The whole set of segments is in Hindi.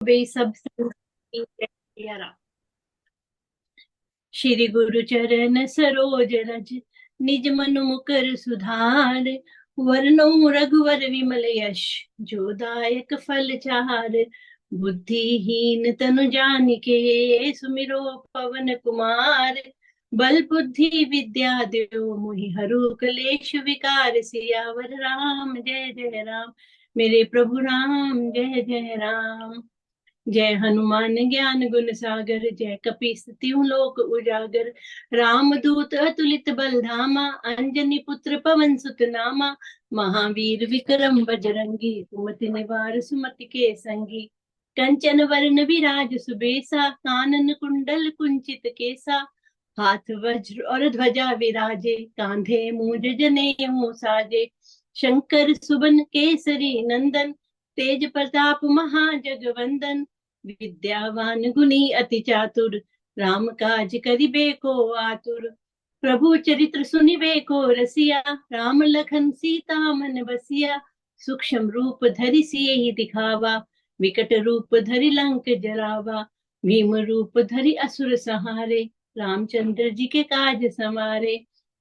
होवे सब संगी। जय राम। श्री गुरु चरण सरोज रज निज मनु मुकर सुधार। वरनों रघुवर विमल यश जो दायक फल चार। बुद्धिहीन तनु जानिके सुमिरो पवन कुमार। बल बुद्धि विद्या देव मोहि हरु कलेश विकार। सियावर राम जय जय राम। मेरे प्रभु राम जय जय राम। जय हनुमान ज्ञान गुण सागर जय कपीस तिहु लोक उजागर। राम दूत अतुलित बल धामा अंजनी पुत्र पवन सुत नामा। महावीर विक्रम बजरंगी सुमति निवार सुमति के संगी। कंचन वरण विराज सुबेसा कानन कुंडल कुंचित केसा। हाथ वज्र और ध्वजा विराजे कांधे मूज जनेऊ साजे। शंकर सुबन केसरी नंदन तेज प्रताप महाजगवंदन। विद्यावान गुणी अति चातुर राम काज करिबे को आतुर। प्रभु चरित्र सुनिबे को रसिया राम लखन सीता मन बसिया। सूक्ष्म रूप धरि सियहि दिखावा विकट रूप धरि लंक जरावा। भीम रूप धरि असुर संहारे रामचंद्र जी के काज संवारे।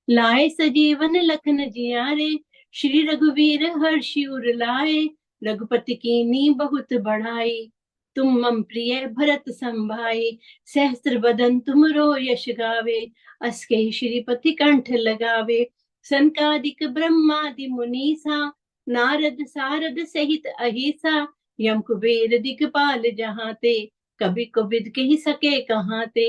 लाए सजीवन लखन जियारे श्री रघुवीर हर्षि उर लाए। रघुपति कीन्ही बहुत बढ़ाई तुम मम प्रिय भरत संभाई। सहस्त्र बदन तुमरो यश गावे अस कहि श्रीपति कंठ लगावे। सनकादिक ब्रह्मादि मुनीसा नारद सारद सहित अहिसा। यम कुबेर दिगपाल जहाते कभी कोविद कहि सके कहाते।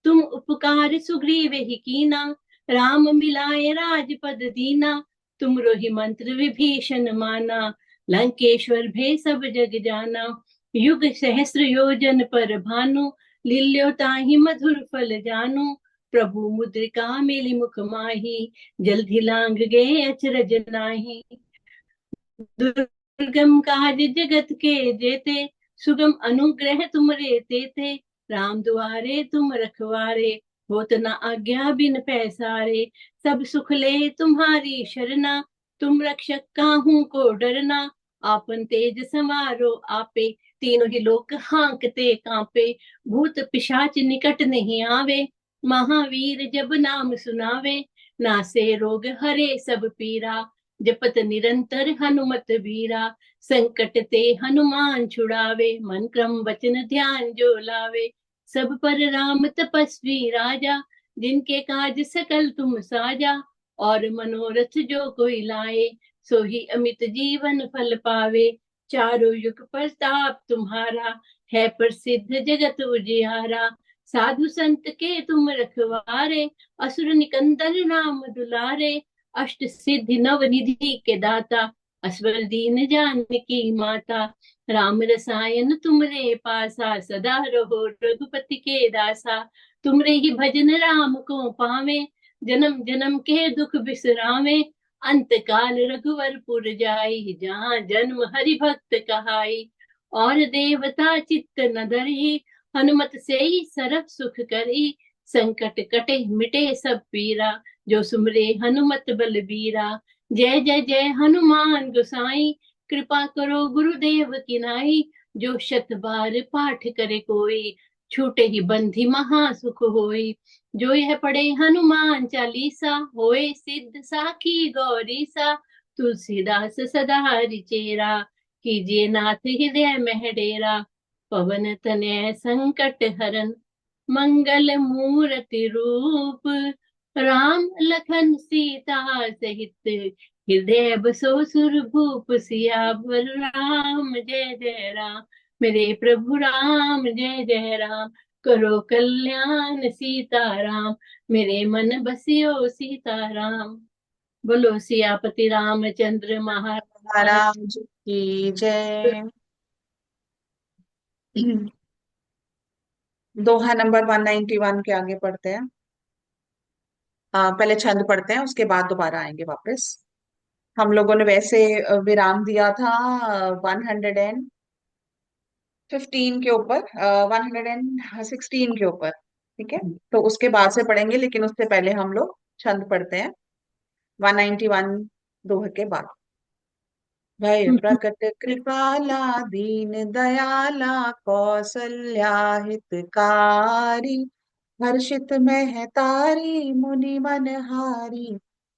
तुम उपकार सुग्रीव ही कीना राम मिलाए राजपद दीना। तुमरो ही मंत्र विभीषण माना लंकेश्वर भे सब जग जाना। युग सहस्र योजन पर भानु लील्यो ताहि मधुर फल जानु। प्रभु मुद्रिका मेलि मुख माही जल्दी लांग गए अचरज नाही। दुर्गम काज जगत के जेते सुगम अनुग्रह तुमरे तेते। राम दुआरे तुम रखवारे होत न आज्ञा बिन पैसारे। सब सुख ले तुम्हारी शरणा तुम रक्षक काहू को डरना। आपन तेज संवारो आपे तीनों ही लोक हांकते कांपे। भूत पिशाच निकट नहीं आवे महावीर जब नाम सुनावे। नासे रोग हरे सब पीरा जपत निरंतर हनुमत बीरा। संकट ते हनुमान छुड़ावे मन क्रम वचन ध्यान जो लावे। सब पर राम तपस्वी राजा जिनके काज सकल तुम साजा। और मनोरथ जो कोई लाए सो ही अमित जीवन फल पावे। चारों युग प्रताप तुम्हारा है प्रसिद्ध जगत उजियारा। साधु संत के तुम रखवारे असुर निकंदन नाम दुलारे। अष्ट सिद्धि नव निधि के दाता असवर दीन जानकी माता। राम रसायन तुमरे पासा सदा रहो रघुपति के दासा। तुमरे ही भजन राम को पावे जन्म जन्म के दुख बिसरावे। अंत काल रघुवर पुर जाई जहाँ जन्म हरि भक्त कहाई। और देवता चित्त न धरि हनुमत से ही सरब सुख करी। संकट कटे मिटे सब पीरा जो सुमरे हनुमत बलबीरा। जय जय जय हनुमान गोसाई कृपा करो गुरुदेव की नाई। जो शत बार पाठ करे कोई छूटे ही बंधी महा सुख होई। जो यह पढ़े हनुमान चालीसा होए सिद्ध साखी गौरी सा। तुलसीदास सदा हरिचेरा कीजिए नाथ हृदय मह डेरा। पवन तनय संकट हरन मंगल मूर्ति रूप। राम लखन सीता सहित हृदय बसो सुरभूप। सियावर राम जय जय राम। मेरे प्रभु राम जय जय राम। करो कल्याण सीताराम मेरे मन बसियो सीताराम। बोलो सियापति रामचंद्र महाराज। महाराज जी की जय। दोहा नंबर 191 के आगे पढ़ते हैं। पहले छंद पढ़ते हैं, उसके बाद दोबारा आएंगे वापस। हम लोगों ने वैसे विराम दिया था 115 के ऊपर, 116 के ऊपर। ठीक है, तो उसके बाद से पढ़ेंगे, लेकिन उससे पहले हम लोग छंद पढ़ते हैं 191 दोहे के बाद। भय प्रकट कृपाला दीन दयाला कौसल्या हितकारी, हर्षित में तारी मुनि मनहारी,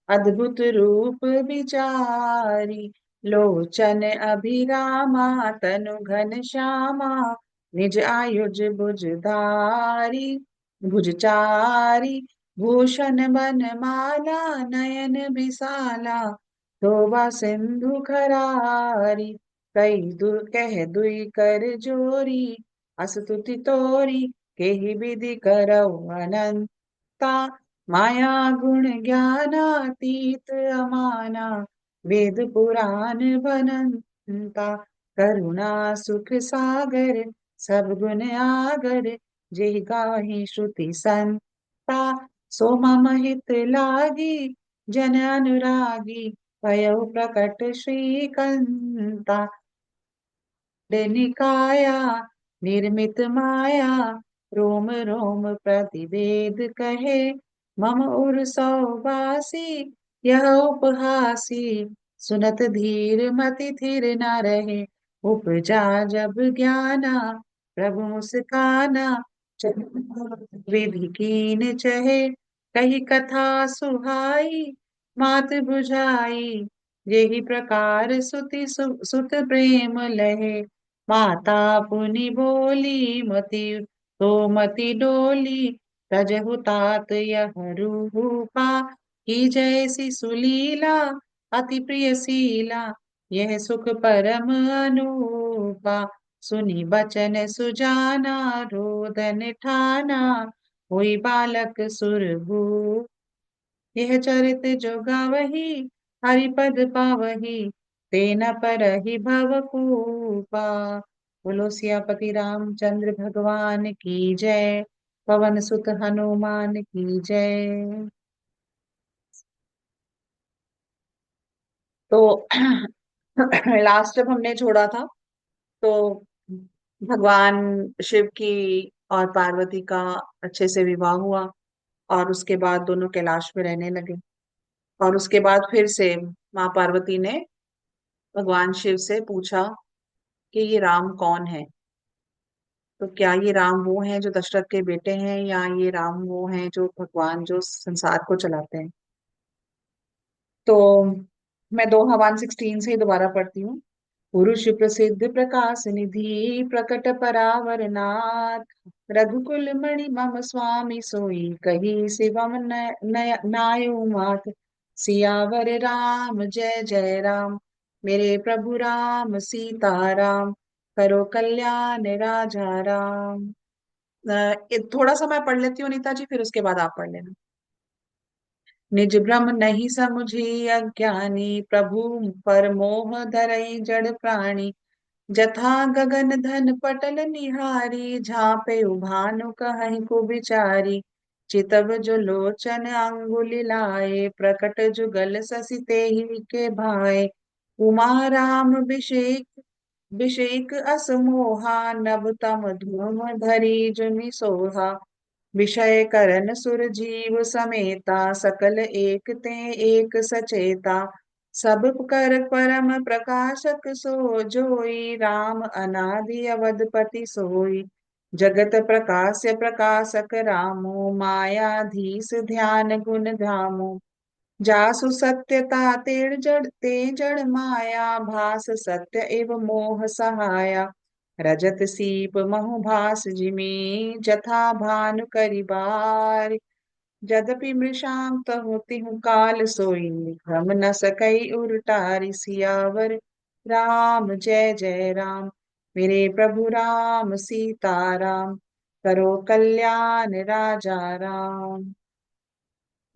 अद्भुत रूप विचारी, लोचन अभिरामा तनु घन श्यामा, निज आयुज भुजधारी भुजचारी, भूषण बनमाला नयन बिसाला, शोभा सिंधु खरारी, कह दुई कर जोरी, असतुति तोरी, केहि विधि करौ अनंता, माया गुण ज्ञानातीत अमाना, वेद पुराण बनंता, करुणा सुख सागर सब गुण आगर, जेहि गाहि श्रुति संता, सो मम हित लागी जन अनुरागी, भयउ प्रकट श्रीकंता, निकाया निर्मित माया, रोम रोम प्रतिवेद कहे, मम उर सौबासी यह उपहासी, सुनत धीर मति थिर न रहे, उपजा जब ज्ञाना प्रभु मुस्काना, विधि कीन चहे, कही कथा सुहाई, मात बुझाई, यही प्रकार सुत प्रेम लहे, माता पुनि बोली मति तो मति डोली, तजहु तात यह रूपा, की जैसी सुलीला अति प्रिय शीला, यह सुख परम अनूपा, सुनी बचन सुजाना रोदन ठाना, हुई बालक सुरभू, यह चरित जो गावही हरिपद पावही, तेन परहि भवकूपा। बोलो सियापति रामचंद्र भगवान की जय, पवन सुत हनुमान की जय। तो लास्ट जब हमने छोड़ा था, तो भगवान शिव की और पार्वती का अच्छे से विवाह हुआ, और उसके बाद दोनों कैलाश में रहने लगे। और उसके बाद फिर से माँ पार्वती ने भगवान शिव से पूछा कि ये राम कौन है। तो क्या ये राम वो हैं जो दशरथ के बेटे हैं, या ये राम वो हैं जो भगवान जो संसार को चलाते हैं। तो मैं 2:16 से ही दोबारा पढ़ती हूँ। पुरुष प्रसिद्ध प्रकाश निधि प्रकट परावर नाथ, रघुकुल मणि मम स्वामी सोई, कही शिवम नायु मात, सियावर राम जय जय राम, मेरे प्रभु राम सीता राम, करो कल्याण राजा राम। थोड़ा सा मैं पढ़ लेती हूँ नीता जी, फिर उसके बाद आप पढ़ लेना। निज भ्रम नहीं समुझी अज्ञानी, प्रभु पर मोह धरई जड़ प्राणी, जथा गगन धन पटल निहारी, झापे भानु कहीं को विचारी, चितव जो लोचन अंगुली लाए, प्रकट जुगल ससि तेहि के भाए, उमा राम अभिषेक असमोहा, नभ तम धूम धरी जुनि सोहा, विषय करन सुर जीव समेता, सकल एक ते एक सचेता, सब कर परम प्रकाशक सो जोई, राम अनादि अवधपति सोई, जगत प्रकाश्य प्रकाशक रामो, मायाधीश ध्यान गुण धामो, जासु सत्यता ते जड़ माया, भास सत्य एव मोह सहाया, रजत सीप महु भास जिमी, जथा भानु करिबार, जदपि मृषांक होती हूँ काल सोई, भ्रम न सकई उरटारी, सियावर राम जय जय राम, मेरे प्रभु राम सीता राम, करो कल्याण राजा राम।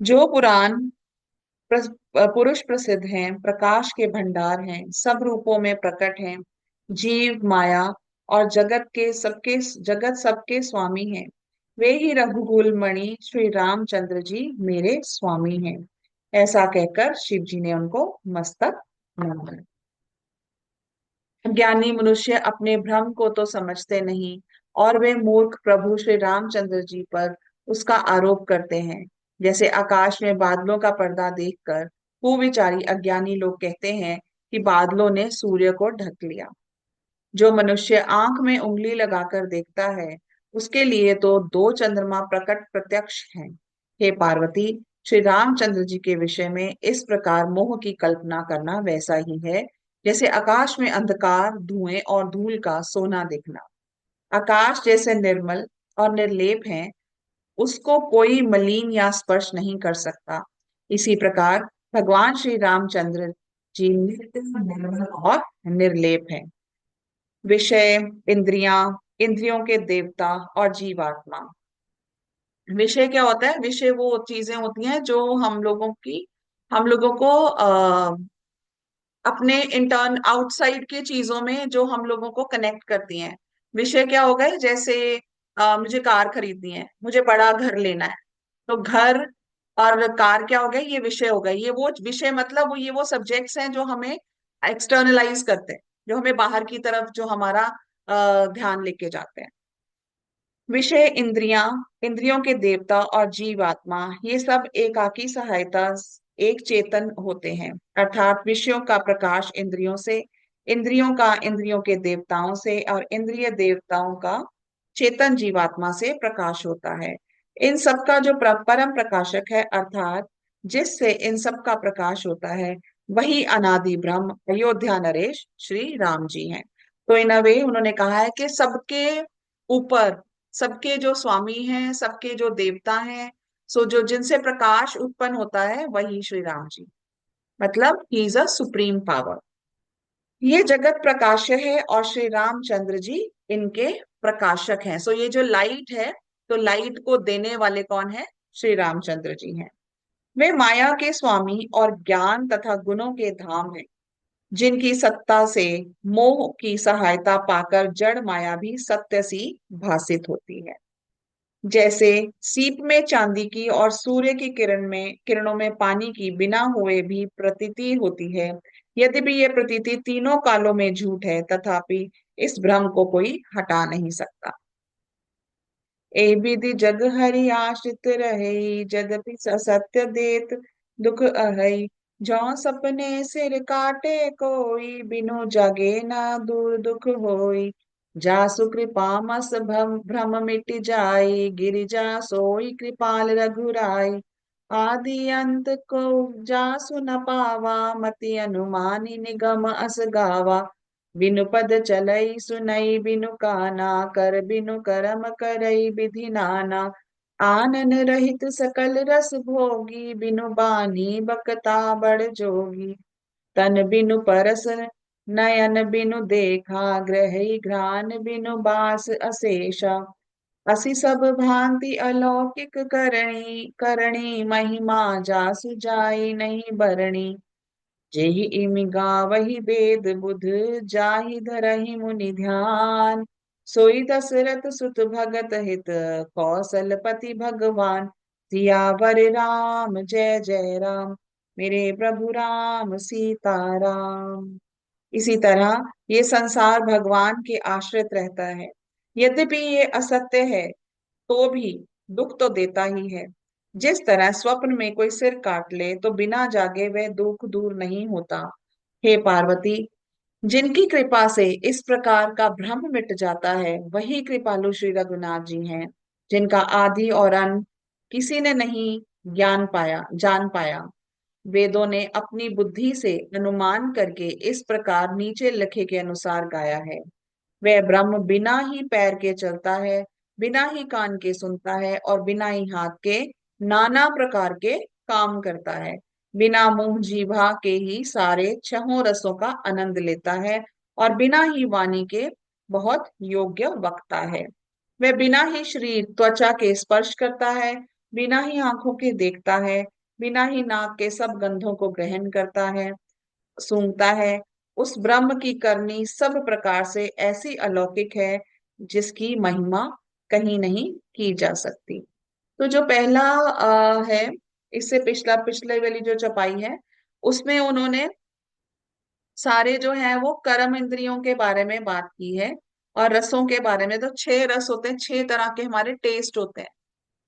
जो पुराण पुरुष प्रसिद्ध हैं, प्रकाश के भंडार हैं, सब रूपों में प्रकट हैं, जीव माया और जगत सबके स्वामी हैं, वे ही रघुकुल मणि श्री रामचंद्र जी मेरे स्वामी हैं। ऐसा कहकर शिव जी ने उनको मस्तक नमाया। ज्ञानी मनुष्य अपने भ्रम को तो समझते नहीं, और वे मूर्ख प्रभु श्री रामचंद्र जी पर उसका आरोप करते हैं। जैसे आकाश में बादलों का पर्दा देखकर कुविचारी अज्ञानी लोग कहते हैं कि बादलों ने सूर्य को ढक लिया। जो मनुष्य आंख में उंगली लगाकर देखता है, उसके लिए तो दो चंद्रमा प्रकट प्रत्यक्ष हैं। हे पार्वती, श्री रामचंद्र जी के विषय में इस प्रकार मोह की कल्पना करना वैसा ही है जैसे आकाश में अंधकार, धुएं और धूल का सोना दिखना। आकाश जैसे निर्मल और निर्लेप है, उसको कोई मलिन या स्पर्श नहीं कर सकता। इसी प्रकार भगवान श्री रामचंद्र जी नित्य निर्मल और निर्लेप है। विषय, इंद्रियां, इंद्रियों के देवता और जीवात्मा। विषय क्या होता है? विषय वो चीजें होती हैं जो हम लोगों को अपने इंटर्न आउटसाइड की चीजों में जो हम लोगों को कनेक्ट करती हैं। विषय क्या हो गए? जैसे मुझे कार खरीदनी है, मुझे बड़ा घर लेना है, तो घर और कार क्या हो गए? ये विषय हो गए। ये वो विषय मतलब ये वो सब्जेक्ट्स हैं जो हमें एक्सटर्नलाइज करते हैं, जो हमें बाहर की तरफ जो हमारा ध्यान लेके जाते हैं। विषय, इंद्रियां, इंद्रियों के देवता और जीवात्मा, ये सब एकाकी सहायता एक चेतन होते हैं। अर्थात विषयों का प्रकाश इंद्रियों से, इंद्रियों का इंद्रियों के देवताओं से और इंद्रिय देवताओं का चेतन जीवात्मा से प्रकाश होता है। इन सब का जो परम प्रकाशक है, अर्थात जिससे इन सब का प्रकाश होता है, वही अनादि ब्रह्म अयोध्या नरेश श्री राम जी हैं। तो इन अ वे उन्होंने कहा है कि सबके ऊपर, सबके जो स्वामी हैं, सबके जो देवता हैं, सो जो जिनसे प्रकाश उत्पन्न होता है वही श्री राम जी, मतलब he is a supreme power. ये जगत प्रकाश्य है और श्री रामचंद्र जी इनके प्रकाशक हैं। सो ये जो लाइट है, तो लाइट को देने वाले कौन है? श्री रामचंद्र जी हैं। वे माया के स्वामी और ज्ञान तथा गुणों के धाम हैं, जिनकी सत्ता से मोह की सहायता पाकर जड़ माया भी सत्य सी भासित होती है। जैसे सीप में चांदी की और सूर्य की किरणों में पानी की बिना हुए भी प्रतीति होती है। यद्यपि ये प्रतीति तीनों कालों में झूठ है, तथापि इस भ्रम को कोई हटा नहीं सकता। ए विधि जग हरि आश्रित रहे, जदपि सत्य देत दुख अहै। जौ सपने सिर काटे कोई, बिनु जगे ना दूर दुख होई। जासु कृपा मस भ्रम भ्रम मिट जाई, गिरिजा सोई कृपाल रघुराई। आदि अंत को जासु न पावा, मति अनुमानी निगम अस गावा। बिनु पद चलई सुनई बिनु काना, कर बिनु करम करई विधि नाना। आनन रहित सकल रस भोगी, बिनु बानी बकता बड़ जोगी। तन बिनु परस नयन बिनु देखा, ग्रही घ्राण बिनु बास अशेषा। असी सब भांति अलौकिक करणी, करणी महिमा जासु जाई नहीं बरणी। जेहि इमि गावहि वेद बुध, जाहि धरहि मुनि ध्यान। सोई दशरथ सुत भगत हित, कौशलपति भगवान। सियावर राम जय जय राम, मेरे प्रभु राम सीताराम। इसी तरह ये संसार भगवान के आश्रित रहता है। यद्यपि ये असत्य है, तो भी दुख तो देता ही है। जिस तरह स्वप्न में कोई सिर काट ले तो बिना जागे वह दुख दूर नहीं होता। हे पार्वती, जिनकी कृपा से इस प्रकार का भ्रम मिट जाता है, वही कृपालु श्री रघुनाथ जी हैं, जिनका आदि और अंत किसी ने नहीं जान पाया। वेदों ने अपनी बुद्धि से अनुमान करके इस प्रकार नीचे लिखे के अनुसार गाया है। वह ब्रह्म बिना ही पैर के चलता है, बिना ही कान के सुनता है और बिना ही हाथ के नाना प्रकार के काम करता है। बिना मुंह जीभा के ही सारे छहों रसों का आनंद लेता है और बिना ही वाणी के बहुत योग्य वक्ता है। वह बिना ही शरीर त्वचा के स्पर्श करता है, बिना ही आंखों के देखता है, बिना ही नाक के सब गंधों को ग्रहण करता है, सूंघता है। उस ब्रह्म की करनी सब प्रकार से ऐसी अलौकिक है, जिसकी महिमा कहीं नहीं की जा सकती। तो जो पहला है, इससे पिछले वाली जो चपाई है, उसमें उन्होंने सारे जो है वो कर्म इंद्रियों के बारे में बात की है। और रसों के बारे में, तो 6 रस होते हैं, 6 तरह के हमारे टेस्ट होते हैं।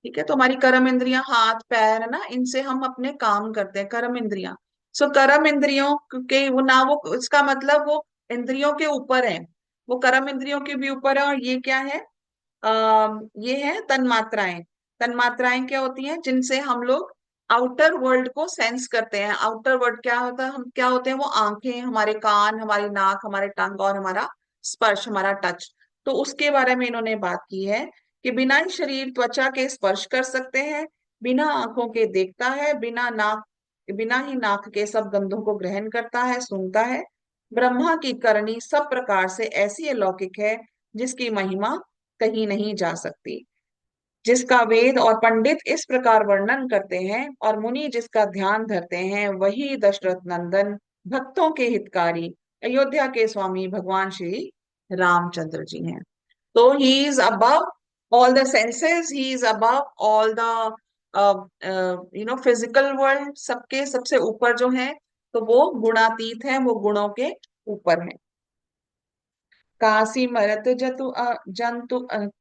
ठीक है, तो हमारी कर्म इंद्रियां हाथ पैर है ना, इनसे हम अपने काम करते हैं, कर्म इंद्रियां। सो कर्म इंद्रियों के वो ना, वो इसका मतलब वो इंद्रियों के ऊपर है, वो कर्म इंद्रियों के भी ऊपर है। और ये क्या है? ये है तन्मात्राएं। तन्मात्राएं क्या होती हैं? जिनसे हम लोग आउटर वर्ल्ड को सेंस करते हैं। आउटर वर्ल्ड क्या होता है? हम क्या होते हैं? वो आंखें, हमारे कान, हमारी नाक, हमारे टंग और हमारा स्पर्श, हमारा टच। तो उसके बारे में इन्होंने बात की है कि बिना ही शरीर त्वचा के स्पर्श कर सकते हैं, बिना आंखों के देखता है, बिना ही नाक के सब गंधों को ग्रहण करता है, सूंघता है। ब्रह्मा की करनी सब प्रकार से ऐसी अलौकिक है जिसकी महिमा कहीं नहीं जा सकती, जिसका वेद और पंडित इस प्रकार वर्णन करते हैं और मुनि जिसका ध्यान धरते हैं, वही दशरथ नंदन, भक्तों के हितकारी, अयोध्या के स्वामी भगवान श्री रामचंद्र जी हैं। तो he is above all the senses, he is above all the physical world, सबके सबसे ऊपर जो है, तो वो गुणातीत है, वो गुणों के ऊपर है। काशी मरत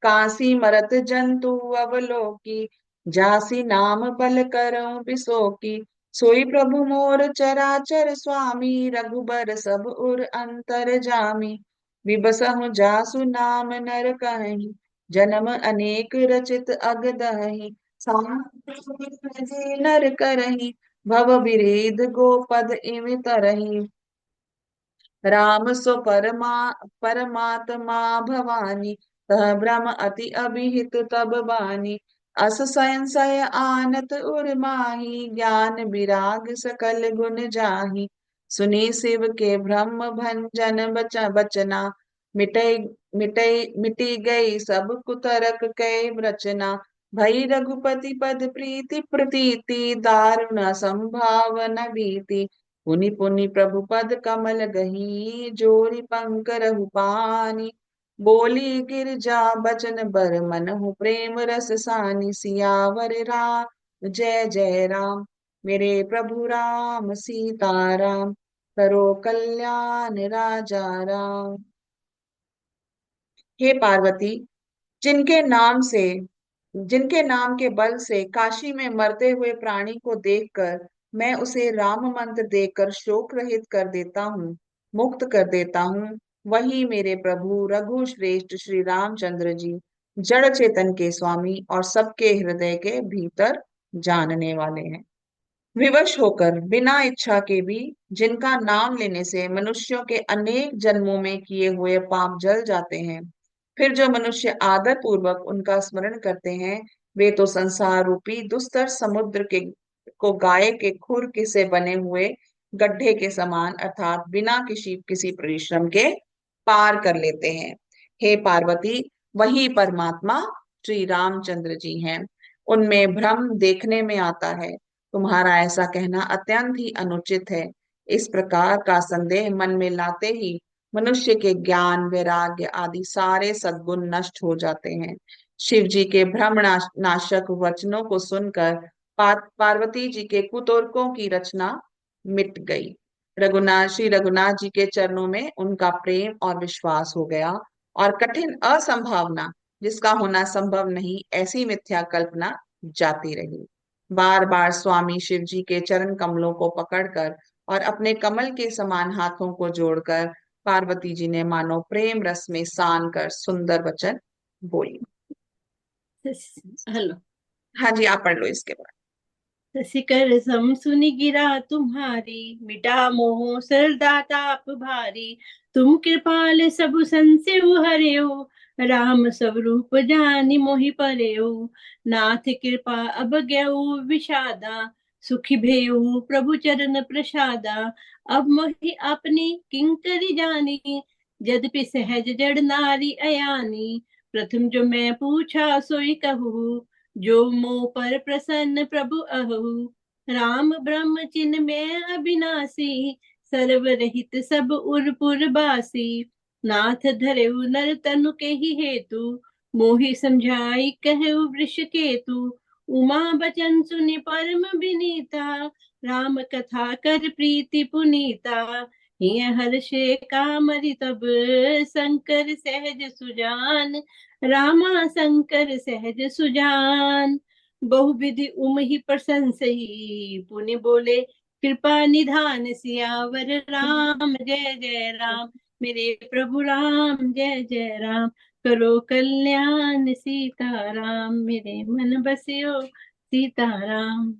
काशी मरत जंतु अवलोकी, जासी नाम बल करऊं बिसोकी, सोई प्रभु मोर चराचर स्वामी, रघुबर सब उर अंतर जामी, विबसहु जासु नाम नर कहीं, जन्म अनेक रचित अगदहि, सांख्य नर करही, भव बिरीद गोपद इम तरही, राम सो परमात्मा भवानी, तह ब्रह्म अति अभिहित तब बानी, अस संशय आनत उर माही, ज्ञान विराग सकल गुण जाही, सुनी शिव के ब्रह्म भंजन बचना, मिटै मिटै मिटी गई सब कुतरक कै रचना, भई रघुपति पद प्रीति प्रतीति, दारुण संभावना भीति, पुनि पुनि प्रभु पद कमल गही, जोरी पंख रहु पानी, बोली गिरजा बचन बर मनहु, प्रेम रस सानी, सियावर राम जय जय राम, मेरे प्रभु राम सीताराम, करो कल्याण राजा राम। हे पार्वती, जिनके नाम से जिनके नाम के बल से काशी में मरते हुए प्राणी को देखकर मैं उसे राम मंत्र देकर शोक रहित कर देता हूँ, मुक्त कर देता हूँ, वही मेरे प्रभु रघु श्रेष्ठ श्री रामचंद्र जी, जड़ चेतन के स्वामी और सबके हृदय के भीतर जानने वाले हैं। विवश होकर बिना इच्छा के भी जिनका नाम लेने से मनुष्यों के अनेक जन्मों में किए हुए पाप जल जाते हैं, फिर जो मनुष्य आदर पूर्वक उनका स्मरण करते हैं, वे तो संसार रूपी दुस्तर समुद्र के को गाय के खुर के से बने हुए गड्ढे के समान, अर्थात बिना किसी किसी परिश्रम के पार कर लेते हैं। हे पार्वती, वही परमात्मा श्री रामचंद्र जी हैं। उनमें भ्रम देखने में आता है, तुम्हारा ऐसा कहना अत्यंत ही अनुचित है। इस प्रकार का संदेह मन में लाते ही मनुष्य के ज्ञान, वैराग्य आदि सारे सद्गुण नष्ट हो जाते हैं। शिव जी के भ्रम नाशक वचनों को सुनकर पार्वती जी के कुतर्कों की रचना मिट गई। श्री रघुनाथ जी के चरणों में उनका प्रेम और विश्वास हो गया, और कठिन असंभावना, जिसका होना संभव नहीं, ऐसी मिथ्या कल्पना जाती रही। बार बार स्वामी शिव जी के चरण कमलों को पकड़कर और अपने कमल के समान हाथों को जोड़कर पार्वती जी ने मानो प्रेम रस में सान कर सुंदर वचन बोली। हेलो। हाँ जी, आप पढ़ लो इसके बाद। शिकर सम सुनि गिरा तुम्हारी, मिटा मोह सरदा ताप भारी, तुम कृपाल सब संसेव हरियो, राम सब रूप जानि मोहि परयो, नाथ कृपा अब गयो विषादा, सुखी भेऊ प्रभु चरण प्रसादा, अब मोहि अपनी किंकरी जानी, यद्यपि सहज जड़ नारी अयानी, प्रथम जो मैं पूछा सोई कहूँ, जो मोह पर प्रसन्न प्रभु अहु, राम ब्रह्म चिन्ह में अविनाशी, सर्वरहित सब उरपुर बासी, नाथ धरेउ नर तनु के ही हेतु, मोहि समझाई कहु वृष केतु, उमा बचन सुनि परम विनीता, राम कथा कर प्रीति पुनीता, हिय हर्षे कामरि तब, शंकर सहज सुजान, रामा शंकर सहज सुजान, बहुविधि उम ही प्रशंसई, पुनि बोले कृपा निधान सियावर राम, जय जय राम। मेरे प्रभु राम, जय जय राम। करो कल्याण सीताराम, मेरे मन बसियो सीताराम।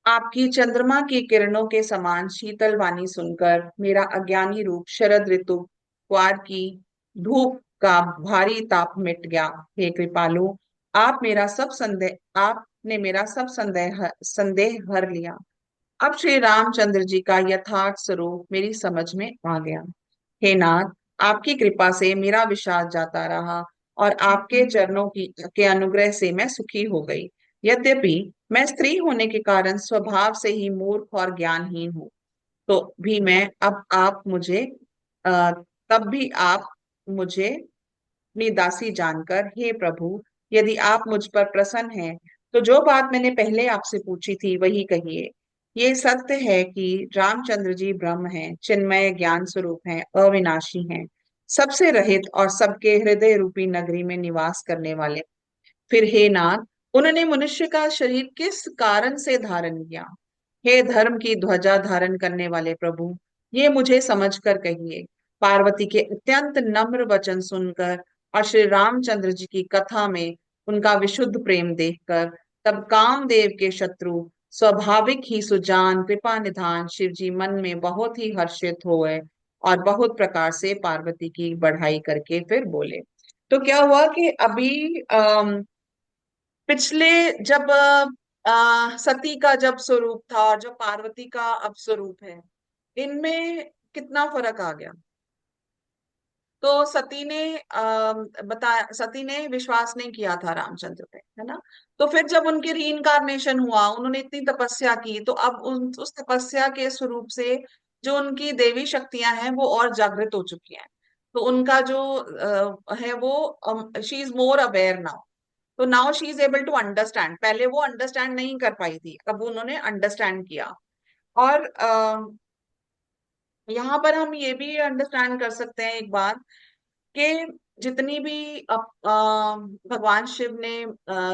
आपकी चंद्रमा की किरणों के समान शीतल वाणी सुनकर मेरा अज्ञानी रूप शरद ऋतु क्वार की धूप का भारी ताप मिट गया। हे कृपालु, आपने मेरा सब संदेह संदेह हर लिया। अब श्री रामचंद्र जी का यथार्थ स्वरूप मेरी समझ में आ गया। हे नाथ, आपकी कृपा से मेरा विषाद जाता रहा और आपके चरणों की के अनुग्रह से मैं सुखी हो गई। यद्यपि मैं स्त्री होने के कारण स्वभाव से ही मूर्ख और ज्ञानहीन हूँ, तो भी मैं अब आप मुझे अ, तब भी आप मुझे अपनी दासी जानकर, हे प्रभु, यदि आप मुझ पर प्रसन्न हैं, तो जो बात मैंने पहले आपसे पूछी थी वही कहिए। ये सत्य है कि रामचंद्र जी ब्रह्म हैं, चिन्मय ज्ञान स्वरूप हैं, अविनाशी हैं, सबसे रहित और सबके हृदय रूपी नगरी में निवास करने वाले। फिर हे नाथ, उन्होंने मनुष्य का शरीर किस कारण से धारण किया? हे धर्म की ध्वजा धारण करने वाले प्रभु, ये मुझे समझ कर कहिए। पार्वती के अत्यंत नम्र वचन सुनकर और श्री रामचंद्र जी की कथा में उनका विशुद्ध प्रेम देखकर तब कामदेव के शत्रु स्वाभाविक ही सुजान कृपा निधान शिव जी मन में बहुत ही हर्षित हुए और बहुत प्रकार से पार्वती की बढ़ाई करके फिर बोले। तो क्या हुआ कि अभी पिछले जब सती का जब स्वरूप था और जो पार्वती का अब स्वरूप है, इनमें कितना फर्क आ गया। तो सती ने विश्वास नहीं किया था रामचंद्र पे, है ना। तो फिर जब उनकी रीइंकारनेशन हुआ, उन्होंने इतनी तपस्या की, तो अब उस तपस्या के स्वरूप से जो उनकी देवी शक्तियां हैं वो और जागृत हो चुकी हैं। तो उनका जो है वो she is more aware now. तो now she is able to understand. पहले वो अंडरस्टैंड नहीं कर पाई थी, अब उन्होंने अंडरस्टैंड किया। और यहाँ पर हम ये भी अंडरस्टैंड कर सकते हैं एक बात, कि जितनी भी भगवान शिव ने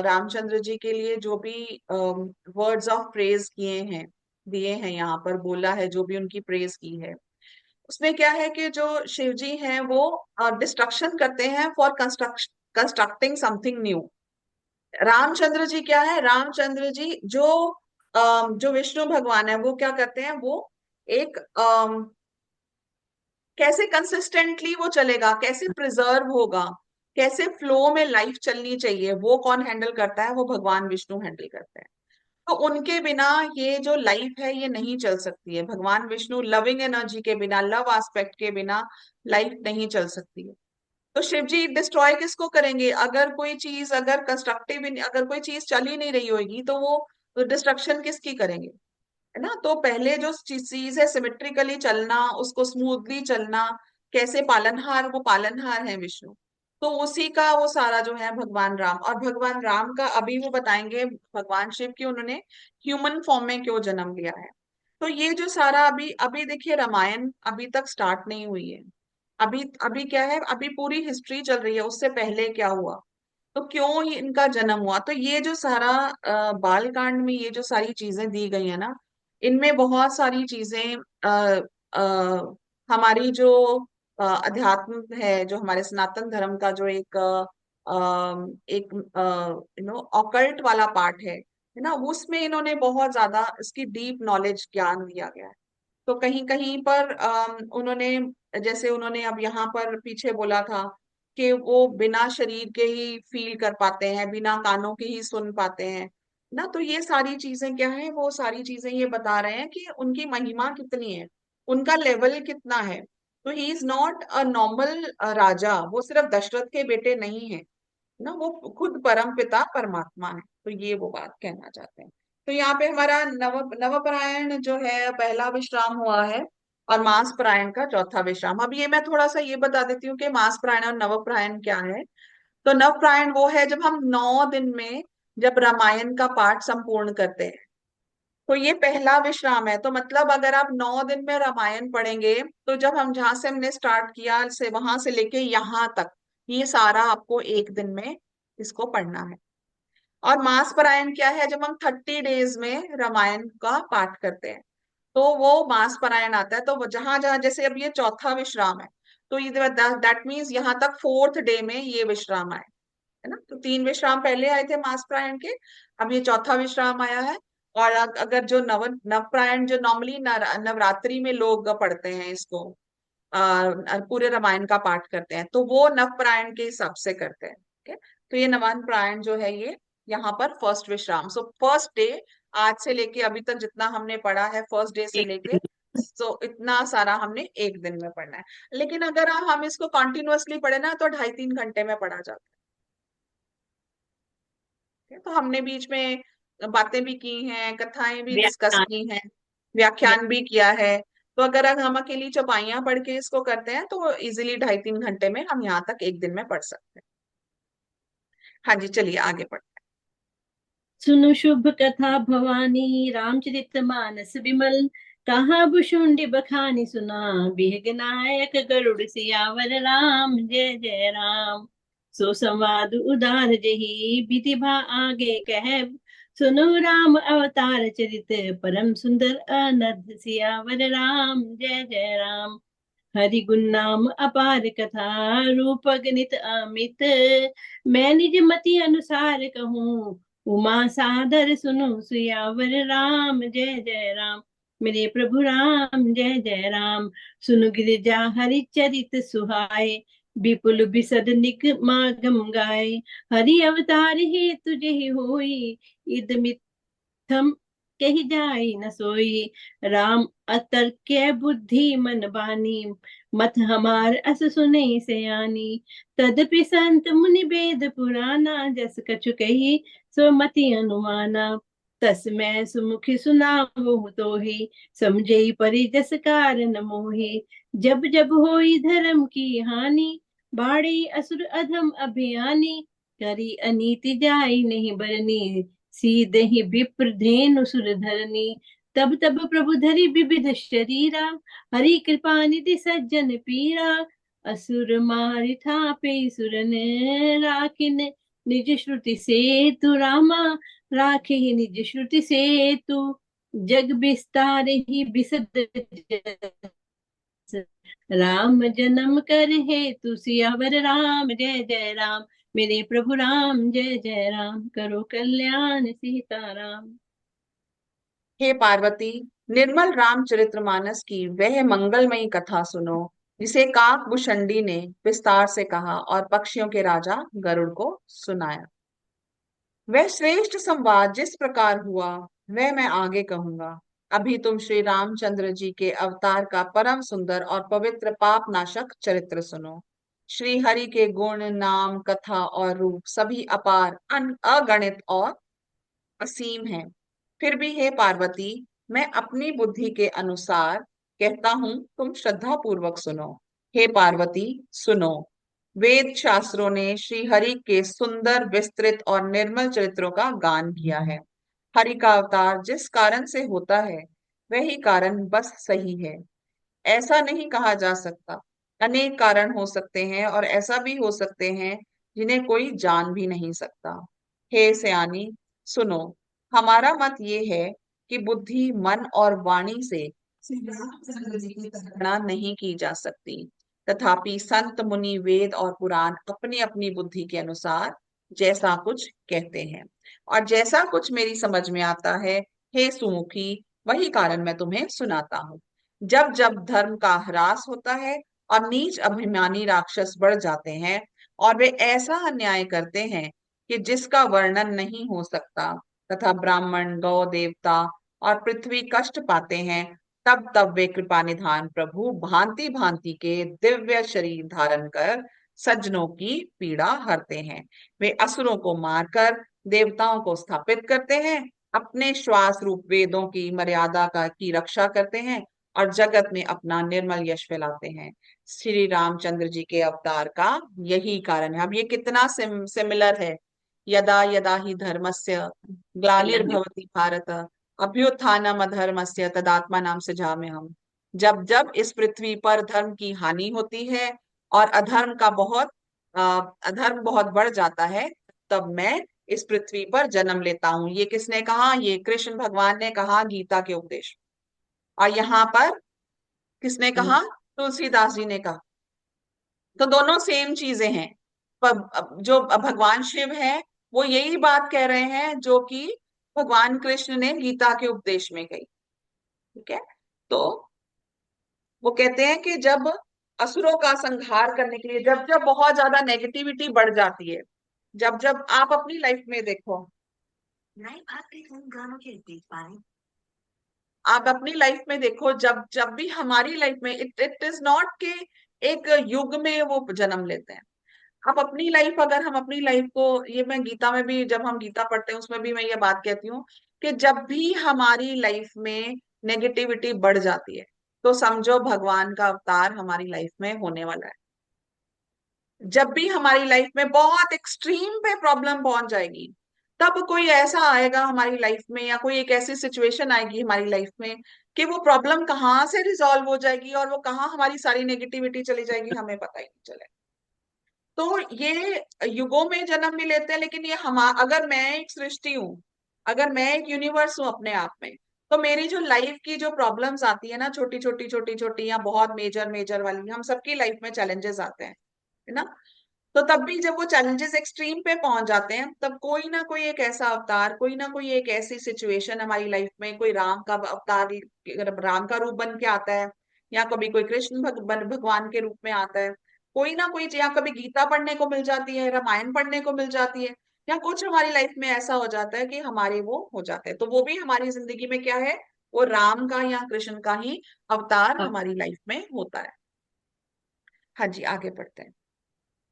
रामचंद्र जी के लिए जो भी वर्ड्स ऑफ प्रेज किए हैं, दिए हैं, यहाँ पर बोला है, जो भी उनकी प्रेज की है, उसमें क्या है कि जो शिव जी हैं वो डिस्ट्रक्शन करते हैं for constructing something new. Ramchandra ji क्या है, रामचंद्र जी जो विष्णु भगवान है वो क्या करते हैं, वो एक कैसे कंसिस्टेंटली वो चलेगा, कैसे प्रिजर्व होगा, कैसे फ्लो में लाइफ चलनी चाहिए, वो कौन हैंडल करता है, वो भगवान विष्णु हैंडल करते हैं। तो उनके बिना ये जो लाइफ है ये नहीं चल सकती है। भगवान विष्णु लविंग एनर्जी के बिना, लव एस्पेक्ट के बिना लाइफ नहीं चल सकती है। तो शिव जी डिस्ट्रॉय किसको करेंगे? अगर कोई चीज, अगर कंस्ट्रक्टिव, अगर कोई चीज चल ही नहीं रही होगी, तो वो डिस्ट्रक्शन किसकी करेंगे, है ना। तो पहले जो चीज है सिमेट्रिकली चलना, उसको स्मूथली चलना, कैसे पालनहार, वो पालनहार है विष्णु। तो उसी का वो सारा जो है भगवान राम, और भगवान राम का अभी वो बताएंगे भगवान शिव की उन्होंने ह्यूमन फॉर्म में क्यों जन्म लिया है। तो ये जो सारा अभी अभी देखिए, रामायण अभी तक स्टार्ट नहीं हुई है। अभी अभी क्या है, अभी पूरी हिस्ट्री चल रही है, उससे पहले क्या हुआ, तो क्यों इनका जन्म हुआ। तो ये जो सारा बाल कांड में ये जो सारी चीजें दी गई है ना, इनमें बहुत सारी चीजें हमारी जो अध्यात्म है, जो हमारे सनातन धर्म का जो एक ऑकल्ट वाला पार्ट है ना, उसमें इन्होंने बहुत ज्यादा इसकी डीप नॉलेज ज्ञान दिया गया है। तो कहीं कहीं पर उन्होंने, जैसे उन्होंने अब यहाँ पर पीछे बोला था कि वो बिना शरीर के ही फील कर पाते हैं, बिना कानों के ही सुन पाते हैं ना। तो ये सारी चीजें क्या है, वो सारी चीजें ये बता रहे हैं कि उनकी महिमा कितनी है, उनका लेवल कितना है। तो he is not a normal raja, वो सिर्फ दशरथ के बेटे नहीं है ना, वो खुद परम पिता परमात्मा है। तो ये वो बात कहना चाहते हैं। तो यहाँ पे हमारा नवपरायण जो है पहला विश्राम हुआ है, और मास परायण का चौथा विश्राम। अब ये मैं थोड़ा सा ये बता देती हूँ कि मास परायण और नवपरायण क्या है। तो नवपरायण वो है जब हम 9 दिन में जब रामायण का पाठ संपूर्ण करते हैं, तो ये पहला विश्राम है। तो मतलब अगर आप 9 दिन में रामायण पढ़ेंगे, तो जब हम जहां से हमने स्टार्ट किया से वहां से लेके यहाँ तक, ये सारा आपको एक दिन में इसको पढ़ना है। और मास पारायण क्या है? जब हम 30 डेज में रामायण का पाठ करते हैं तो वो मास पारायण आता है। तो जहां जहां, जैसे अब ये चौथा विश्राम है, तो ये दैट मीन्स यहाँ तक 4th डे में ये विश्राम आए, है ना। तो 3 विश्राम पहले आए थे मासप्रायण के, अब ये चौथा विश्राम आया है। और अगर जो नवप्रायण, जो नॉर्मली नवरात्रि में लोग पढ़ते हैं इसको, पूरे रामायण का पाठ करते हैं, तो वो नवप्रायण के हिसाब से करते हैं। ठीक है, तो ये नवान जो है ये यहाँ पर फर्स्ट विश्राम। सो फर्स्ट डे, आज से लेके अभी तक जितना हमने पढ़ा है, फर्स्ट डे से एक लेके, दिन। तो इतना सारा हमने एक दिन में पढ़ना है। लेकिन अगर हम इसको कंटिन्यूअसली पढ़े ना, तो 2.5-3 घंटे में पढ़ा जाता है। तो हमने बीच में बातें भी की हैं, कथाएं भी डिस्कस व्याख्यान। की हैं, व्याख्यान भी किया है। तो अगर हम अकेली चौपाइयां पढ़ के इसको करते हैं तो इजीली 2.5-3 घंटे में हम यहाँ तक एक दिन में पढ़ सकते हैं। हाँ जी, चलिए आगे पढ़। सुनो शुभ कथा भवानी, रामचरित मानस विमल। कहा भुषुंडी बखानी सुना, विहग गरुड़ सियावर राम जय जय राम। सो संवाद उदार जही, विधि भा आगे कह। सुनो राम अवतार चरित, परम सुंदर अनर्थ सियावर राम जय जय राम। हरि गुण नाम अपार कथा, रूप गणित अमित। मैं निज मति अनुसार कहूँ, उमा सादर सुनो सियावर राम जय जय राम। मेरे प्रभु राम जय जय राम। सुन गिरिजा हरि चरित सुहाए, विपुल बिसद निगमागम गाए। हरि अवतार हे तुझे ही होई, इद मिथम कही जाई न सोई। राम अतर्क्य बुद्धि मन बानी, मत हमार अस सुने सयानी। तदपि संत मुनि वेद पुराना, जस कछु कही सो मति अनुमाना। तस मैं सुमुखी सुनावो तो ही, समझे परि जस कारण मोहि। जब जब होई धर्म की हानि, बाड़ी असुर अधम अभियानी। करी अनीति जाई नहीं बरनी, सीधे ही विप्र धेनु सुर धरनी। तब तब प्रभु धरि विविध शरीरा, हरि कृपा निधि सज्जन पीरा। असुर मारि थापे सुरन, राखिन निज श्रुति से तु रामा। राखे ही निज श्रुति से तू, जग विस्तार ही बिसद जस। राम जन्म कर हे तु सियावर राम जय जय राम। मेरे प्रभु राम जय जय राम, करो कल्याण सीताराम। हे पार्वती, निर्मल रामचरितमानस की वह मंगलमयी कथा सुनो, जिसे काकभूषणी ने विस्तार से कहा और पक्षियों के राजा गरुड़ को सुनाया। वह श्रेष्ठ संवाद जिस प्रकार हुआ, वह मैं आगे कहूंगा। अभी तुम श्री रामचंद्र जी के अवतार का परम सुंदर और पवित्र पाप नाशक चरित्र सुनो। श्री हरि के गुण, नाम, कथा और रूप सभी अपार, अगणित और असीम है। फिर भी हे पार्वती, मैं अपनी बुद्धि के अनुसार कहता हूँ, तुम श्रद्धा पूर्वक सुनो। हे पार्वती, सुनो। वेद शास्त्रों ने श्री हरि के सुंदर, विस्तृत और निर्मल चरित्रों का गान किया है। हरि का अवतार जिस कारण से होता है, वही कारण बस सही है। ऐसा नहीं कहा जा सकता। अनेक कारण हो सकते हैं और ऐसा भी हो सकते हैं जिन्हें कोई जान भी नहीं सकता। हे सयानी, सुनो। हमारा मत ये है कि बुद्धि, मन और वाणी से श्री रामचंद्र जी की कल्पना नहीं की जा सकती। तथापि संत, मुनि, वेद और पुराण अपनी अपनी बुद्धि के अनुसार जैसा कुछ कहते हैं, और जैसा कुछ मेरी समझ में आता है, हे सुमुखी, वही कारण मैं तुम्हें सुनाता हूँ। जब जब धर्म का ह्रास होता है और नीच अभिमानी राक्षस बढ़ जाते हैं, और वे ऐसा अन्याय करते हैं कि जिसका वर्णन नहीं हो सकता, तथा ब्राह्मण, गौ, देवता और पृथ्वी कष्ट पाते हैं, तब तब वे कृपा निधान प्रभु भांति भांति के दिव्य शरीर धारण कर सज्जनों की पीड़ा हरते हैं। वे असुरों को मारकर देवताओं को स्थापित करते हैं, अपने श्वास रूप वेदों की मर्यादा का की रक्षा करते हैं और जगत में अपना निर्मल यश फैलाते हैं। श्री रामचंद्र जी के अवतार का यही कारण है। अब ये कितना सिमिलर है। यदा यदा ही धर्मस्य ग्लानिर्भवति भारत, अभ्युत्थानम अधर्मस्य तदात्मानं सृजाम्यहम्। जब जब इस पृथ्वी पर धर्म की हानि होती है और अधर्म बहुत बढ़ जाता है, तब मैं इस पृथ्वी पर जन्म लेता हूं। ये किसने कहा? ये कृष्ण भगवान ने कहा गीता के उपदेश। और यहाँ पर किसने कहा? तुलसीदास जी ने कहा। तो दोनों सेम चीजें हैं। पर जो भगवान शिव है वो यही बात कह रहे हैं जो कि भगवान कृष्ण ने गीता के उपदेश में कही। ठीक है। तो वो कहते हैं कि जब असुरों का संहार करने के लिए, जब जब बहुत ज्यादा नेगेटिविटी बढ़ जाती है, जब जब आप अपनी लाइफ में देखो, नहीं भागते तुम गानों के बीच पानी, आप अपनी लाइफ में देखो, जब जब भी हमारी लाइफ में, इट इज नॉट कि एक युग में वो जन्म लेते हैं। आप अपनी लाइफ, अगर हम अपनी लाइफ को, ये मैं गीता में भी, जब हम गीता पढ़ते हैं उसमें भी मैं ये बात कहती हूँ कि जब भी हमारी लाइफ में नेगेटिविटी बढ़ जाती है तो समझो भगवान का अवतार हमारी लाइफ में होने वाला है। जब भी हमारी लाइफ में बहुत एक्सट्रीम पे प्रॉब्लम पहुंच जाएगी, तब कोई ऐसा आएगा हमारी लाइफ में, या कोई एक ऐसी सिचुएशन आएगी हमारी लाइफ में कि वो प्रॉब्लम कहाँ से रिजॉल्व हो जाएगी और वो कहाँ हमारी सारी नेगेटिविटी चली जाएगी, हमें पता ही नहीं चलेगा। तो ये युगों में जन्म भी लेते हैं, लेकिन ये हम, अगर मैं एक सृष्टि हूँ, अगर मैं एक यूनिवर्स हूँ अपने आप में, तो मेरी जो लाइफ की जो प्रॉब्लम्स आती है ना, छोटी छोटी छोटी छोटी या बहुत मेजर मेजर वाली, हम सबकी लाइफ में चैलेंजेस आते हैं, है ना। तो तब भी जब वो चैलेंजेस एक्सट्रीम पे पहुंच जाते हैं, तब कोई ना कोई एक ऐसा अवतार, कोई ना कोई एक ऐसी सिचुएशन हमारी लाइफ में, कोई राम का अवतार, राम का रूप बन के आता है, या कभी कोई कृष्ण भगवान के रूप में आता है, कोई ना कोई, या कभी गीता पढ़ने को मिल जाती है, रामायण पढ़ने को मिल जाती है, या कुछ हमारी लाइफ में ऐसा हो जाता है कि हमारे वो हो जाते हैं, तो वो भी हमारी जिंदगी में क्या है, वो राम का या कृष्ण का ही अवतार अब हमारी लाइफ में होता है। हाँ जी, आगे बढ़ते हैं।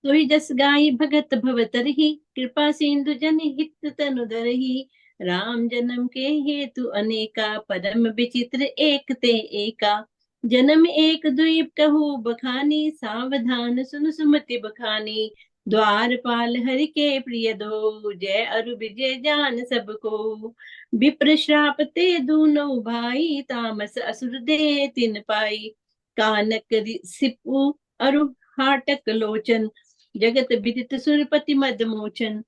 सोई जस गाई भगत भवतरहि, कृपा सिंधु जन हित तनु धरहि। राम जन्म के हेतु अनेका, परम विचित्र एक ते एका। जन्म एक द्वीप कहू बखानी, सावधान सुन सुमति बखानी। द्वारपाल हरि के प्रिय दो, जय अरु विजय जान सबको। विप्र श्राप ते दूनो भाई, तामस असुर दे तिन पाई। कानक सिपु अरु हाटक लोचन, जगत विदित सुरपति मद मोचन।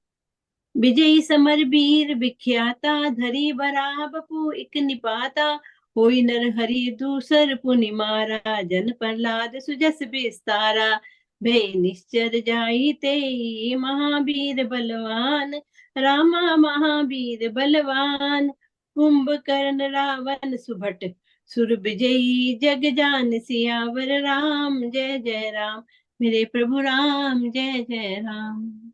विजयी समर वीर विख्याता, धरी बरा बपु इक निपाता। होई नर हरि दूसर पुनि मारा, जन प्रहलाद सुजस विस्तारा। भय निश्चर जाई ते महावीर बलवान, रामा महावीर बलवान। कुंभकर्ण रावण सुभट, सुर विजयी जग जान सियावर। राम जय जय राम, मेरे प्रभु राम जय जय राम।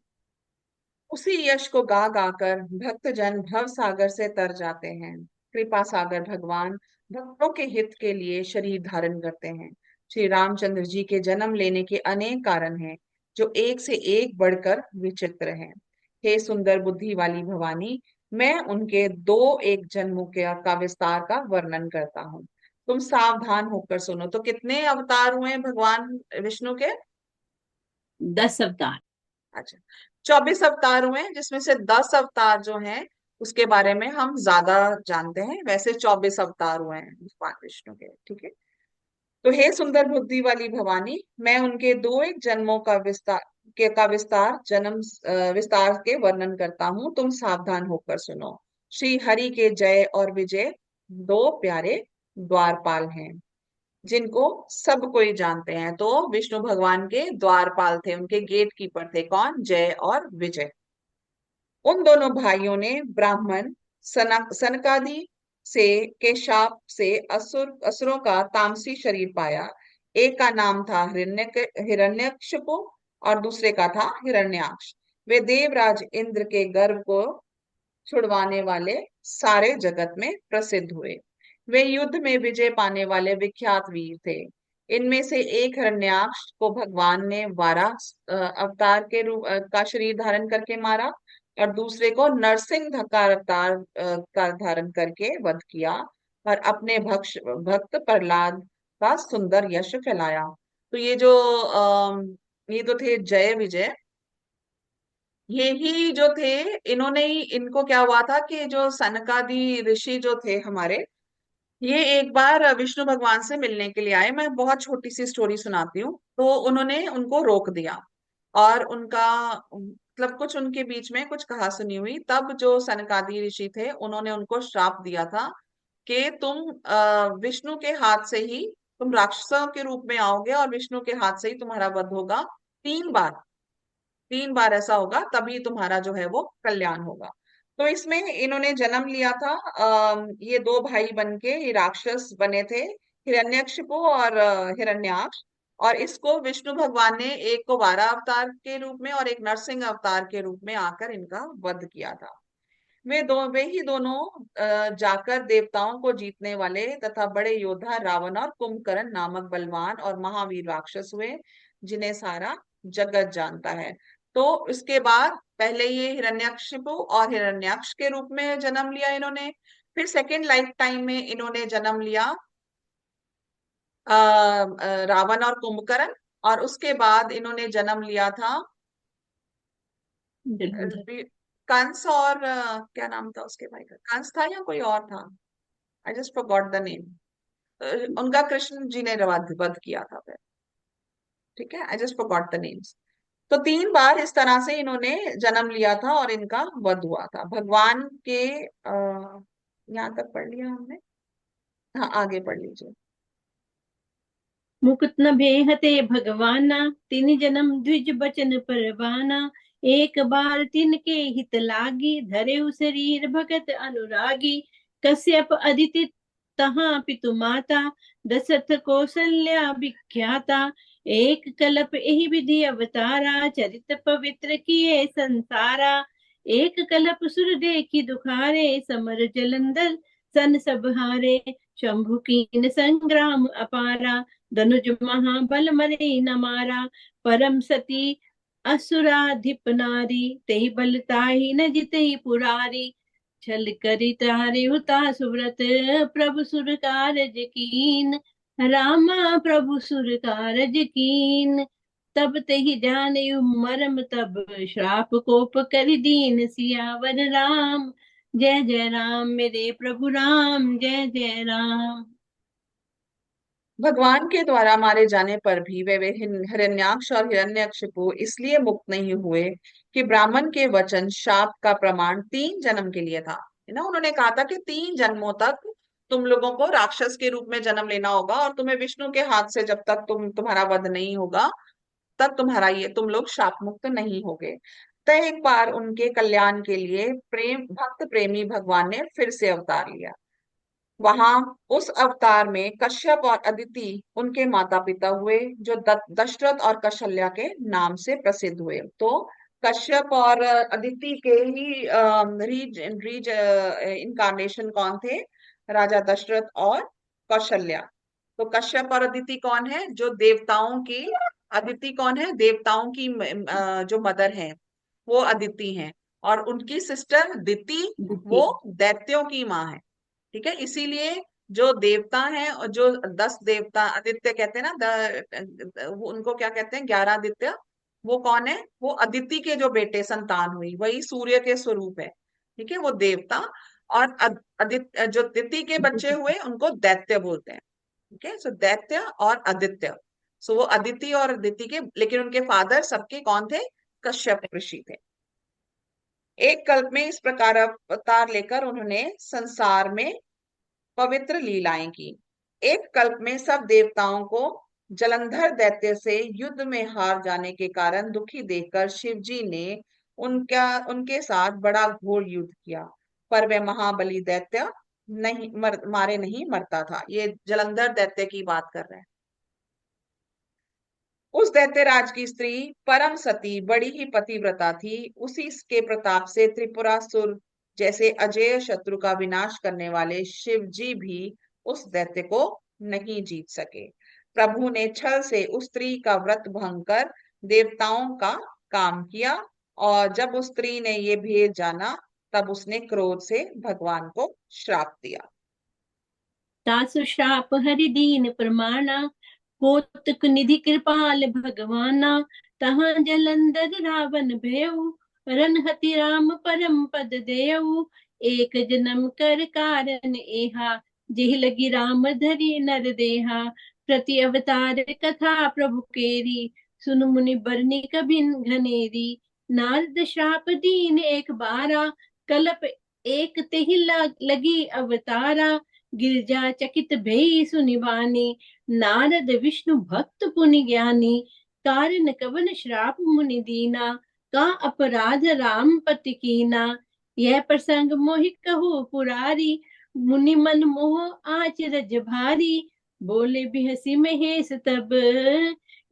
उसी यश को गा गाकर भक्त जन भव सागर से तर जाते हैं। कृपा सागर भगवान भक्तों के हित के लिए शरीर धारण करते हैं। श्री रामचंद्र जी के जन्म लेने के अनेक कारण हैं, जो एक से एक बढ़कर विचित्र हैं। हे सुंदर बुद्धि वाली भवानी, मैं उनके दो एक जन्मों के का विस्तार का वर्णन करता हूँ। तुम सावधान होकर सुनो। तो कितने अवतार हुए हैं भगवान विष्णु के? 10 अवतार। अच्छा, 24 अवतार हुए हैं, जिसमें से 10 अवतार जो हैं उसके बारे में हम ज्यादा जानते हैं। वैसे 24 अवतार हुए हैं भगवान विष्णु के। ठीक है। तो हे सुंदर बुद्धि वाली भवानी, मैं उनके दो एक जन्मों का विस्तार विस्तार के वर्णन करता हूँ। तुम सावधान होकर सुनो। श्री हरि के जय और विजय दो प्यारे द्वारपाल हैं, जिनको सब कोई जानते हैं। तो विष्णु भगवान के द्वारपाल थे, उनके गेट कीपर थे। कौन? जय और विजय। उन दोनों भाइयों ने ब्राह्मण सनकादि से के शाप से असुरों का तामसी शरीर पाया। एक का नाम था हिरण्यकशिपु और दूसरे का था हिरण्याक्ष। वे देवराज इंद्र के गर्भ को छुड़वाने वाले सारे जगत में प्रसिद्ध हुए। वे युद्ध में विजय पाने वाले विख्यात वीर थे। इनमें से एक हिरण्याक्ष को भगवान ने वाराह अवतार के रूप का शरीर धारण करके मारा, और दूसरे को नरसिंह का अवतार का धारण करके वध किया, और अपने भक्त प्रहलाद का सुंदर यश फैलाया। तो ये तो थे जय विजय। ये ही जो थे, इन्होंने ही, इनको क्या हुआ था कि जो सनकादि ऋषि जो थे हमारे, ये एक बार विष्णु भगवान से मिलने के लिए आए। मैं बहुत छोटी सी स्टोरी सुनाती हूँ। तो उन्होंने उनको रोक दिया, और उनका मतलब कुछ उनके बीच में कुछ कहा सुनी हुई, तब जो सनकादि ऋषि थे उन्होंने उनको श्राप दिया था कि तुम विष्णु के हाथ से ही तुम राक्षसों के रूप में आओगे और विष्णु के हाथ से ही तुम्हारा वध होगा। 3 बार, 3 बार ऐसा होगा तभी तुम्हारा जो है वो कल्याण होगा। तो इसमें इन्होंने जन्म लिया था। ये दो भाई बन के ये राक्षस बने थे, हिरण्यकशिपु और हिरण्याक्ष। और इसको विष्णु भगवान ने एक को वारा अवतार के रूप में और एक नरसिंह अवतार के रूप में आकर इनका वध किया था। वे ही दोनों जाकर देवताओं को जीतने वाले तथा बड़े योद्धा रावण और कुंभकर्ण नामक बलवान और महावीर राक्षस हुए, जिन्हें सारा जगत जानता है। तो इसके बाद पहले ये हिरण्यकशिपु और हिरण्याक्ष के रूप में जन्म लिया इन्होंने। फिर सेकेंड लाइफ टाइम में इन्होंने जन्म लिया रावण और कुंभकर्ण। और उसके बाद इन्होंने जन्म लिया था जलंधर। कंस और क्या नाम था उसके भाई का, कंस था या कोई और था? I just forgot the name. उनका कृष्ण जी ने वध किया था फिर। ठीक है, I just forgot the names. तो 3 बार इस तरह से इन्होंने जन्म लिया था और इनका वध हुआ था भगवान के। यहाँ तक पढ़ लिया हमने। हाँ, आगे पढ़ लीजिए। मुकुत न भेहते भगवाना, तिन जन्म द्विज बचन परवाना। एक बार तिनके हित लागी, धरे शरीर भगत अनुरागी। कश्यप अदिति तहाँ पितु माता, दशरथ कौशल्या विख्याता। एक कलप एहि विधि अवतारा, चरित पवित्र किए संसारा। एक कलप सुर देखी दुखारे, समर जलंधर सन सब हारे। शंभु कीन संग्राम अपारा, धनुज महाबल मरे न मारा। परम सती असुराधिप नारी, तेहि बल ताहि न जितहि पुरारी। छल करि तारे हुता सुव्रत, प्रभु सुर कारज कीन। रामा प्रभु सुर कारज कीन। तब तेहि जानियु मरम तब, श्राप कोप करि दीन सियावर राम। जय जय राम मेरे प्रभु राम, जय जय राम। भगवान के द्वारा मारे जाने पर भी वे हिरण्याक्ष और हिरण्यकशिपु इसलिए मुक्त नहीं हुए कि ब्राह्मण के वचन शाप का प्रमाण 3 जन्म के लिए था। है ना, उन्होंने कहा था कि 3 जन्मों तक तुम लोगों को राक्षस के रूप में जन्म लेना होगा और तुम्हें विष्णु के हाथ से जब तक तुम्हारा वध नहीं होगा तब तुम्हारा ये तुम लोग शाप मुक्त नहीं होगे। तो एक बार उनके कल्याण के लिए प्रेम भक्त प्रेमी भगवान ने फिर से अवतार लिया। वहां उस अवतार में कश्यप और अदिति उनके माता पिता हुए, जो दशरथ और कौशल्या के नाम से प्रसिद्ध हुए। तो कश्यप और अदिति के ही रीज रीज इनकारनेशन कौन थे? राजा दशरथ और कौशल्या। तो कश्यप और अदिति कौन है? जो देवताओं की, अदिति कौन है? देवताओं की जो मदर है वो अदिति हैं। और उनकी सिस्टर दिति दिति। वो दैत्यों की माँ है। ठीक है, इसीलिए जो देवता हैं और जो 10 देवता आदित्य कहते हैं ना, उनको क्या कहते हैं? 11 आदित्य। वो कौन है? वो अदिति के जो बेटे संतान हुई, वही सूर्य के स्वरूप है। ठीक है, वो देवता। और आदित्य जो दिति के बच्चे हुए उनको दैत्य बोलते हैं। ठीक है, सो दैत्य और आदित्य। सो वो अदिति और अदिति के, लेकिन उनके फादर सबके कौन थे? कश्यप ऋषि थे। एक कल्प में इस प्रकार अवतार लेकर उन्होंने संसार में पवित्र लीलाएं की। एक कल्प में सब देवताओं को जलंधर दैत्य से युद्ध में हार जाने के कारण दुखी देखकर शिव जी ने उनके साथ बड़ा घोर युद्ध किया। पर वह महाबली दैत्य मारे नहीं मरता था। ये जलंधर दैत्य की बात कर रहे हैं। उस दैत्यराज की स्त्री परम सती बड़ी ही पतिव्रता थी। उसी के प्रताप से त्रिपुरासुर जैसे अजेय शत्रु का विनाश करने वाले शिव जी भी उस दैत्य को नहीं जीत सके। प्रभु ने छल से उस स्त्री का व्रत भंग कर देवताओं का काम किया। और जब उस स्त्री ने ये भेद जाना तब उसने क्रोध से भगवान को श्राप दिया। तासु श्राप हरि दीन प्रमाणा, कोतक निधि कृपाल भगवाना। तहाँ जलंधर रावण भयउ, रनहति राम परम पद देऊ। एक जन्म कर कारण एहा, जेह लगी राम धरि नर देहा। प्रति अवतार कथा प्रभु केरी, सुनु मुनि बरनी कबिन घनेरी, नारद श्राप दीन एक बारा, कलप एक तेहि लगी अवतारा, गिरजा चकित भई सुनिवानी, नारद विष्णु भक्त पुनि ज्ञानी, कारण कवन श्राप मुनि दीना, का अपराध राम पति कीना, यह प्रसंग मोहि कहु पुरारी, मुनि मन मोह आचरज भारी, बोले बिहसी महेश तब,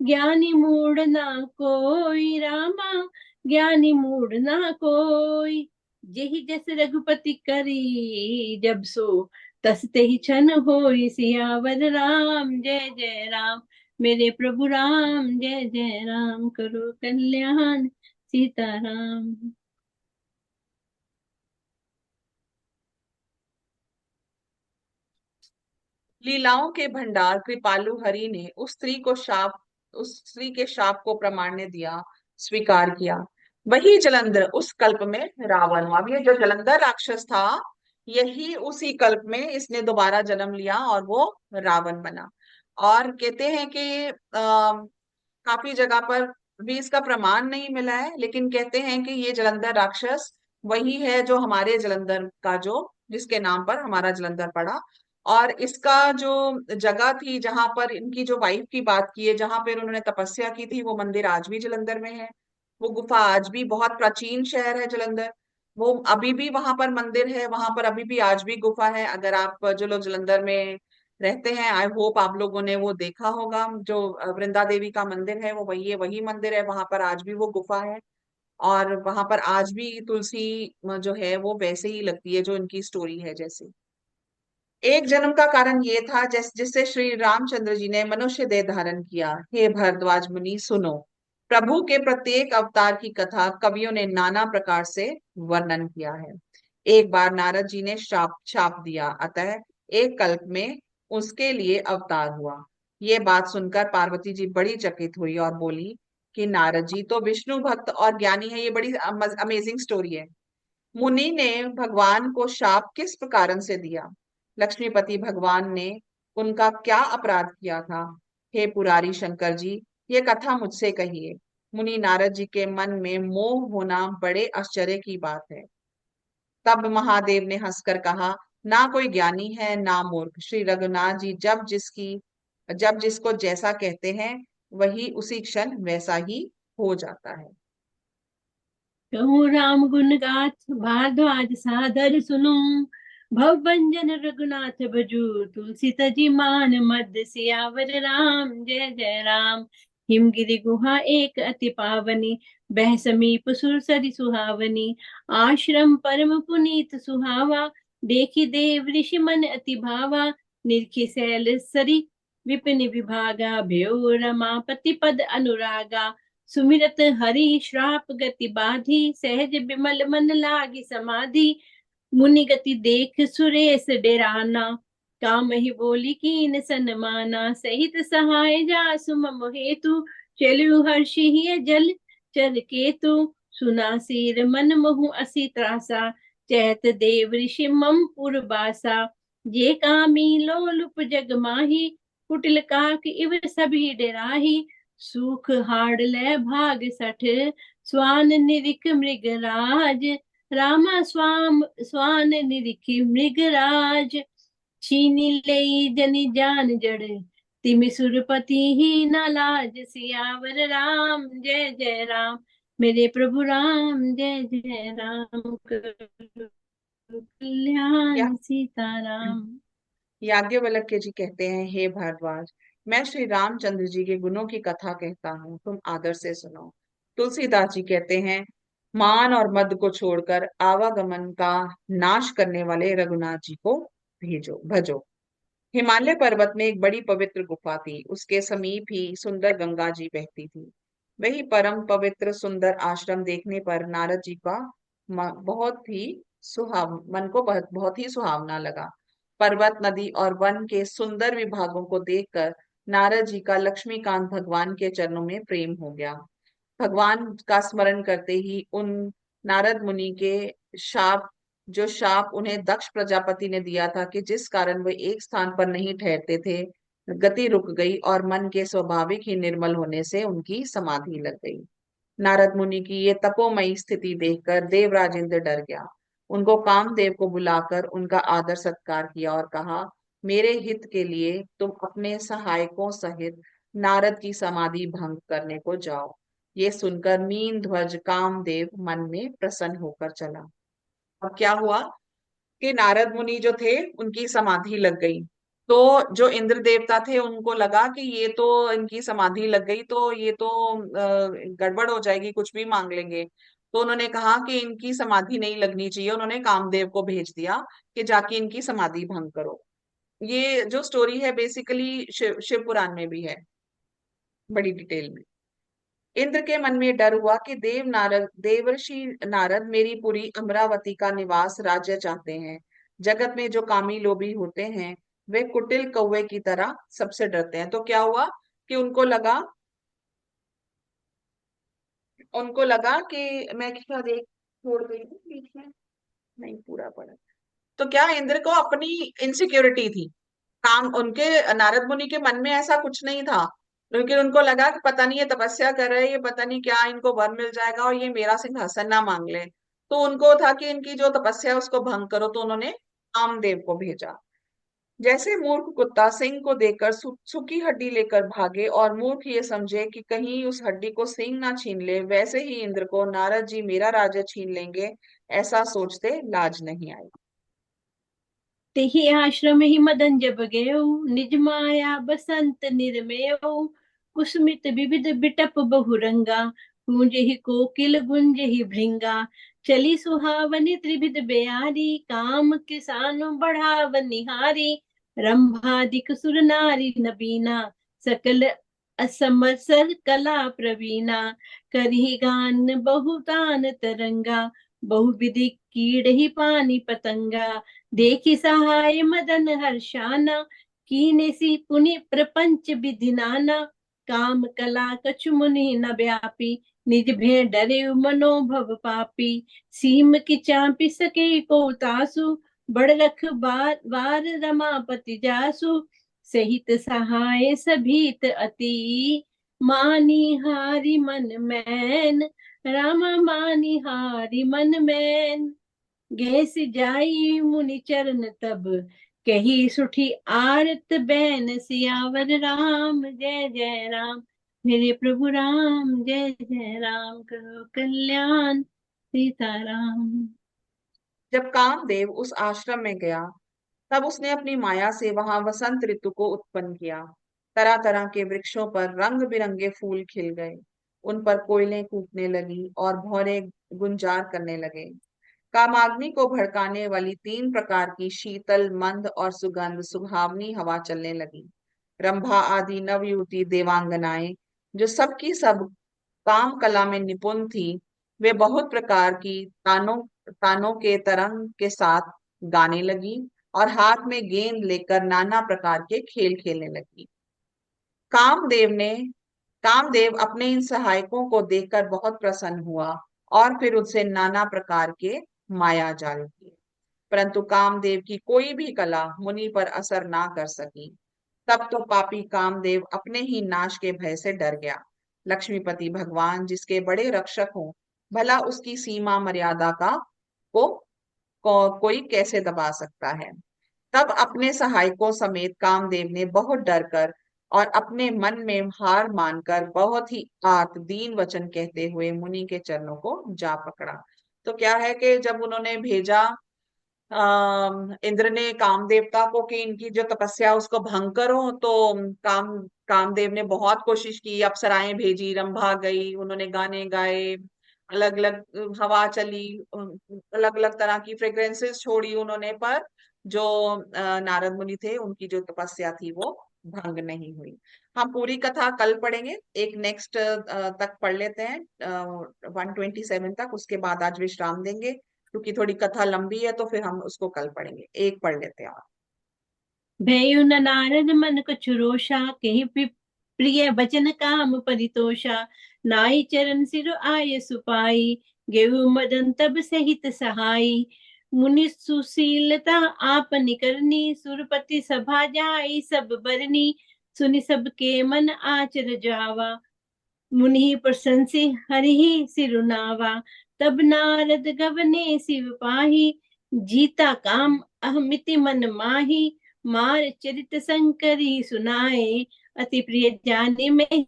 ज्ञानी मूड ना कोई रामा, ज्ञानी मूड ना कोई, जेहि जस रघुपति करी, जब सो तस तेहि छन होई, सियावर राम जय जय राम, मेरे प्रभु राम जय जय राम, करो कल्याण सीताराम। लीलाओं के भंडार कृपालु हरि ने उस स्त्री के शाप को प्रमाण्य दिया, स्वीकार किया। वही जलंधर उस कल्प में रावण हुआ। अब ये जो जलंधर राक्षस था, यही उसी कल्प में इसने दोबारा जन्म लिया और वो रावण बना। और कहते हैं कि काफी जगह पर भी इसका प्रमाण नहीं मिला है, लेकिन कहते हैं कि ये जलंधर राक्षस वही है जो हमारे जलंधर का, जो जिसके नाम पर हमारा जलंधर पड़ा। और इसका जो जगह थी जहां पर इनकी जो वाइफ की बात की है, जहां पर उन्होंने तपस्या की थी, वो मंदिर आज भी जलंधर में है। वो गुफा आज भी, बहुत प्राचीन शहर है जलंधर, वो अभी भी वहां पर मंदिर है, वहां पर अभी भी आज भी गुफा है। अगर आप जो लोग जलंधर में रहते हैं, आई होप आप लोगों ने वो देखा होगा, जो वृंदा देवी का मंदिर है वो वही मंदिर है, वहां पर आज भी वो गुफा है। और वहां पर आज भी तुलसी जो है वो वैसे ही लगती है जो इनकी स्टोरी है जैसे। एक जन्म का कारण ये था जिससे श्री रामचंद्र जी ने मनुष्य देह धारण किया। हे भरद्वाज मुनि सुनो, प्रभु के प्रत्येक अवतार की कथा कवियों ने नाना प्रकार से वर्णन किया है। एक बार नारद जी ने शाप शाप दिया, अतः एक कल्प में उसके लिए अवतार हुआ। ये बात सुनकर पार्वती जी बड़ी चकित हुई और बोली कि नारद जी तो विष्णु भक्त और ज्ञानी है। ये बड़ी अमेजिंग स्टोरी है। मुनि ने भगवान को शाप किस कारण से दिया? लक्ष्मीपति भगवान ने उनका क्या अपराध किया था? हे पुरारी शंकर जी, ये कथा मुझसे कहिए। मुनि नारद जी के मन में मोह होना बड़े आश्चर्य की बात है। तब महादेव ने हंसकर कहा, ना कोई ज्ञानी है ना मूर्ख। श्री रघुनाथ जी जब जिसको जैसा कहते हैं, वही उसी क्षण वैसा ही हो जाता है। कहूँ राम गुण गाथ भारद्वाज सादर सुनो, भव भंजन रघुनाथ भजू, तुलसी तजी मान मद, सियावर राम जय जय राम। हिमगिरि गुहा एक अति पावनी, बह समीप सुरसरि सुहावनी, आश्रम परम पुनीत सुहावा, देखी देव ऋषि मन अति भावा, निरखी सैल सरी विपिन विभागा, भयो रमापति पद अनुरागा, सुमिरत हरि श्राप गति बाधी, सहज विमल मन लागी समाधि, मुनि गति देख सुरेश डेराना, काम ही बोली कीन सनमाना, सहित सहाय जासु मम हेतु, चलु हर्षि जल चर केतु, सुना सिर मन महु असी त्रासा, चैत देव ऋषि मम पुरबासा, जे कामी लोलुप जग माही, कुटिल काक इव सभी डेराही, सुख हाड़ ले भाग सठ, स्वान निरिख मृगराज, रामा स्वान निरिख मृगराज, छीनी लेई जनि जान जड़, तिमि सुरपति ही न लाज, सियावर राम जय जय राम, मेरे प्रभु राम जय जय राम, करो या कल्याण सीताराम। याज्ञवल्क्य जी कहते हैं, हे भारद्वाज, मैं श्री रामचंद्र जी के गुणों की कथा कहता हूँ, तुम आदर से सुनो। तुलसीदास जी कहते हैं, मान और मद को छोड़कर आवागमन का नाश करने वाले रघुनाथ जी को भेजो भजो। हिमालय पर्वत में एक बड़ी पवित्र गुफा थी, उसके समीप ही सुंदर गंगा जी बहती थी। वही परम पवित्र सुंदर आश्रम देखने पर नारद जी का मन को बहुत ही सुहावना लगा। पर्वत, नदी और वन के सुंदर विभागों को देखकर नारद जी का लक्ष्मीकांत भगवान के चरणों में प्रेम हो गया। भगवान का स्मरण करते ही उन नारद मुनि के शाप उन्हें दक्ष प्रजापति ने दिया था, कि जिस कारण वे एक स्थान पर नहीं ठहरते थे, गति रुक गई और मन के स्वाभाविक ही निर्मल होने से उनकी समाधि लग गई। नारद मुनि की ये तपोमयी स्थिति देखकर देवराज इंद्र डर गया। उनको कामदेव को बुलाकर उनका आदर सत्कार किया और कहा, मेरे हित के लिए तुम अपने सहायकों सहित नारद की समाधि भंग करने को जाओ। ये सुनकर मीन ध्वज कामदेव मन में प्रसन्न होकर चला। अब क्या हुआ कि नारद मुनि जो थे उनकी समाधि लग गई। तो जो इंद्र देवता थे उनको लगा कि ये तो इनकी समाधि लग गई तो ये तो गड़बड़ हो जाएगी, कुछ भी मांग लेंगे। तो उन्होंने कहा कि इनकी समाधि नहीं लगनी चाहिए। उन्होंने कामदेव को भेज दिया कि जाके इनकी समाधि भंग करो। ये जो स्टोरी है बेसिकली शिव पुराण में भी है, बड़ी डिटेल में। इंद्र के मन में डर हुआ कि देवर्षि नारद मेरी पुरी अमरावती का निवास राज्य चाहते हैं। जगत में जो कामी लोभी होते हैं वे कुटिल कौवे की तरह सबसे डरते हैं। तो क्या हुआ कि उनको लगा कि मैं क्या देख छोड़ गई हूँ बीच में, नहीं पूरा पड़ा। तो क्या इंद्र को अपनी इनसिक्योरिटी थी। काम उनके नारद मुनि के मन में ऐसा कुछ नहीं था, लेकिन उनको लगा कि पता नहीं ये तपस्या कर रहे हैं, ये पता नहीं क्या इनको वर मिल जाएगा और ये मेरा सिंहासन ना मांग ले। तो उनको था कि इनकी जो तपस्या है उसको भंग करो। तो उन्होंने कामदेव को भेजा। जैसे मूर्ख कुत्ता सिंह को देखकर सूखी हड्डी लेकर भागे और मूर्ख ये समझे कि कहीं उस हड्डी को सिंह ना छीन ले, वैसे ही इंद्र को नारद जी मेरा राज्य छीन लेंगे ऐसा सोचते लाज नहीं आई। तेहि आश्रम ही मदन जब गयो, निज माया बसंत निर्मयो। कुसुमित विविध बिटप बहुरंगा, गूंजहि कोकिल गुंजहि भृंगा। चली सुहावनी त्रिविध बेयारी, काम किसानु बढ़ावनिहारी। रंभादिक सुर नारी नबीना, सकल असमसर कला प्रवीणा। करहि गान बहुतान तरंगा, बहुविधि कीड़हि पानी पतंगा। देखि सहाय मदन हर्षाना, कीनेसी पुनि प्रपंच विधि नाना। काम कला कछु मुनि न व्यापी, निज भय डरे मनोभव पापी। सीम की चापी सके को तासु, बड़ रख बार रमापति जासु। सहित सहाय सभीत अति, मानी हारी मन मैन। राम मानी हारी मन मैन। गैस जाई मुनि चरण तब, कही सुठी आरत बैन। सियावर राम जय जय राम, मेरे प्रभु राम जय जय राम। करो कल्याण सीताराम। जब कामदेव उस आश्रम में गया तब उसने अपनी माया से वहां वसंत ऋतु को उत्पन्न किया। तरह तरह के वृक्षों पर रंग बिरंगे फूल खिल गए। उन पर कोयलें कूटने लगी और भौरे गुंजार करने लगे। कामाग्नि को भड़काने वाली 3 प्रकार की शीतल मंद और सुगंध सुहावनी हवा चलने लगी। रंभा आदि नवयुवती देवांगनाएं जो सबकी सब काम कला में निपुण थी, वे बहुत प्रकार की तानों तानों के तरंग के साथ गाने लगी और हाथ में गेंद लेकर नाना प्रकार के खेल खेलने लगी। कामदेव ने कामदेव अपने इन सहायकों को देखकर बहुत प्रसन्न हुआ और फिर उनसे नाना प्रकार के माया जाल किए। परंतु कामदेव की कोई भी कला मुनि पर असर ना कर सकी। तब तो पापी कामदेव अपने ही नाश के भय से डर गया। लक्ष्मीपति भगवान जिसके बड़े रक्षक हों, भला उसकी सीमा मर्यादा कोई कैसे दबा सकता है। तब अपने सहायकों समेत कामदेव ने बहुत डरकर और अपने मन में हार मानकर बहुत ही आर्त दीन वचन कहते हुए मुनि के चरणों को जा पकड़ा। तो क्या है कि जब उन्होंने भेजा इंद्र ने काम देवता को कि इनकी जो तपस्या है उसको भंग करो, तो कामदेव ने बहुत कोशिश की, अप्सराएं भेजी, रंभा गई, उन्होंने गाने गाए, अलग अलग हवा चली, अलग अलग तरह की फ्रेग्रेंसेस छोड़ी उन्होंने, पर जो नारद मुनि थे उनकी जो तपस्या थी वो भंग नहीं हुई। हम पूरी कथा कल पढ़ेंगे, एक नेक्स्ट तक पढ़ लेते हैं 127 तक, उसके बाद आज विश्राम देंगे क्योंकि थोड़ी कथा लंबी है, तो फिर हम उसको कल पढ़ेंगे। एक पढ़ लेते हैं और। भयउ न नारद मन कछु रोषा, कहि प्रिय बचन काम परितोषा। नाई चरण सिर आय सुपाई, गेहूं मदन तब सहित सहाई। मुनि सुशीलता आपनि करनी, सुरपति सभा जाई सब बरनी। सुनि सबके मन आचर जावा। मुनि प्रशंसि हरि सिरुनावा। तब नारद गवने शिव पाही, जीता काम अहमिति मन माही। मार चरित शंकरी सुनाए, अति प्रिय जानि में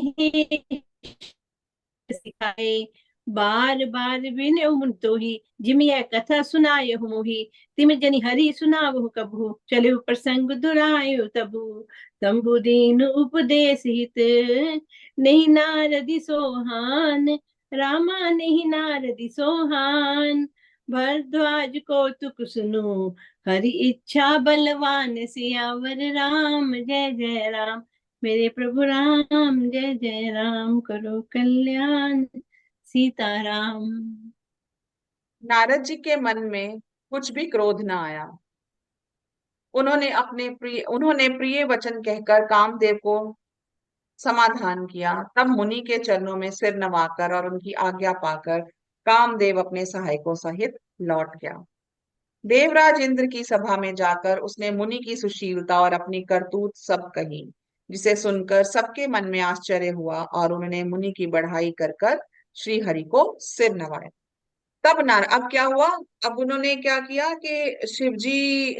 सिखाए। बार बार विनय मुन तो ही, जिम यह कथा सुनाय मोहि। तिम जनि हरि सुनावहु कबहु, चले प्रसंग दुरायो तबु। तंबु दीन उपदेश हित, नहीं नारदि सोहान। रामा नहीं नारदि सोहान। भरद्वाज कौतुक सुनो, हरि इच्छा बलवान। सियावर राम जय जय राम, मेरे प्रभु राम जय जय राम। करो कल्याण सीताराम। नारद जी के मन में कुछ भी क्रोध न आया। उन्होंने प्रिय वचन कहकर कामदेव को समाधान किया। तब मुनि के चरणों में सिर नवाकर और उनकी आज्ञा पाकर कामदेव अपने सहायकों सहित लौट गया। देवराज इंद्र की सभा में जाकर उसने मुनि की सुशीलता और अपनी करतूत सब कही, जिसे सुनकर सबके मन में आश्चर्य हुआ और उन्होंने मुनि की बढ़ाई कर कर श्री हरि को सिर नवाया। तब अब क्या हुआ? अब उन्होंने क्या किया कि शिव जी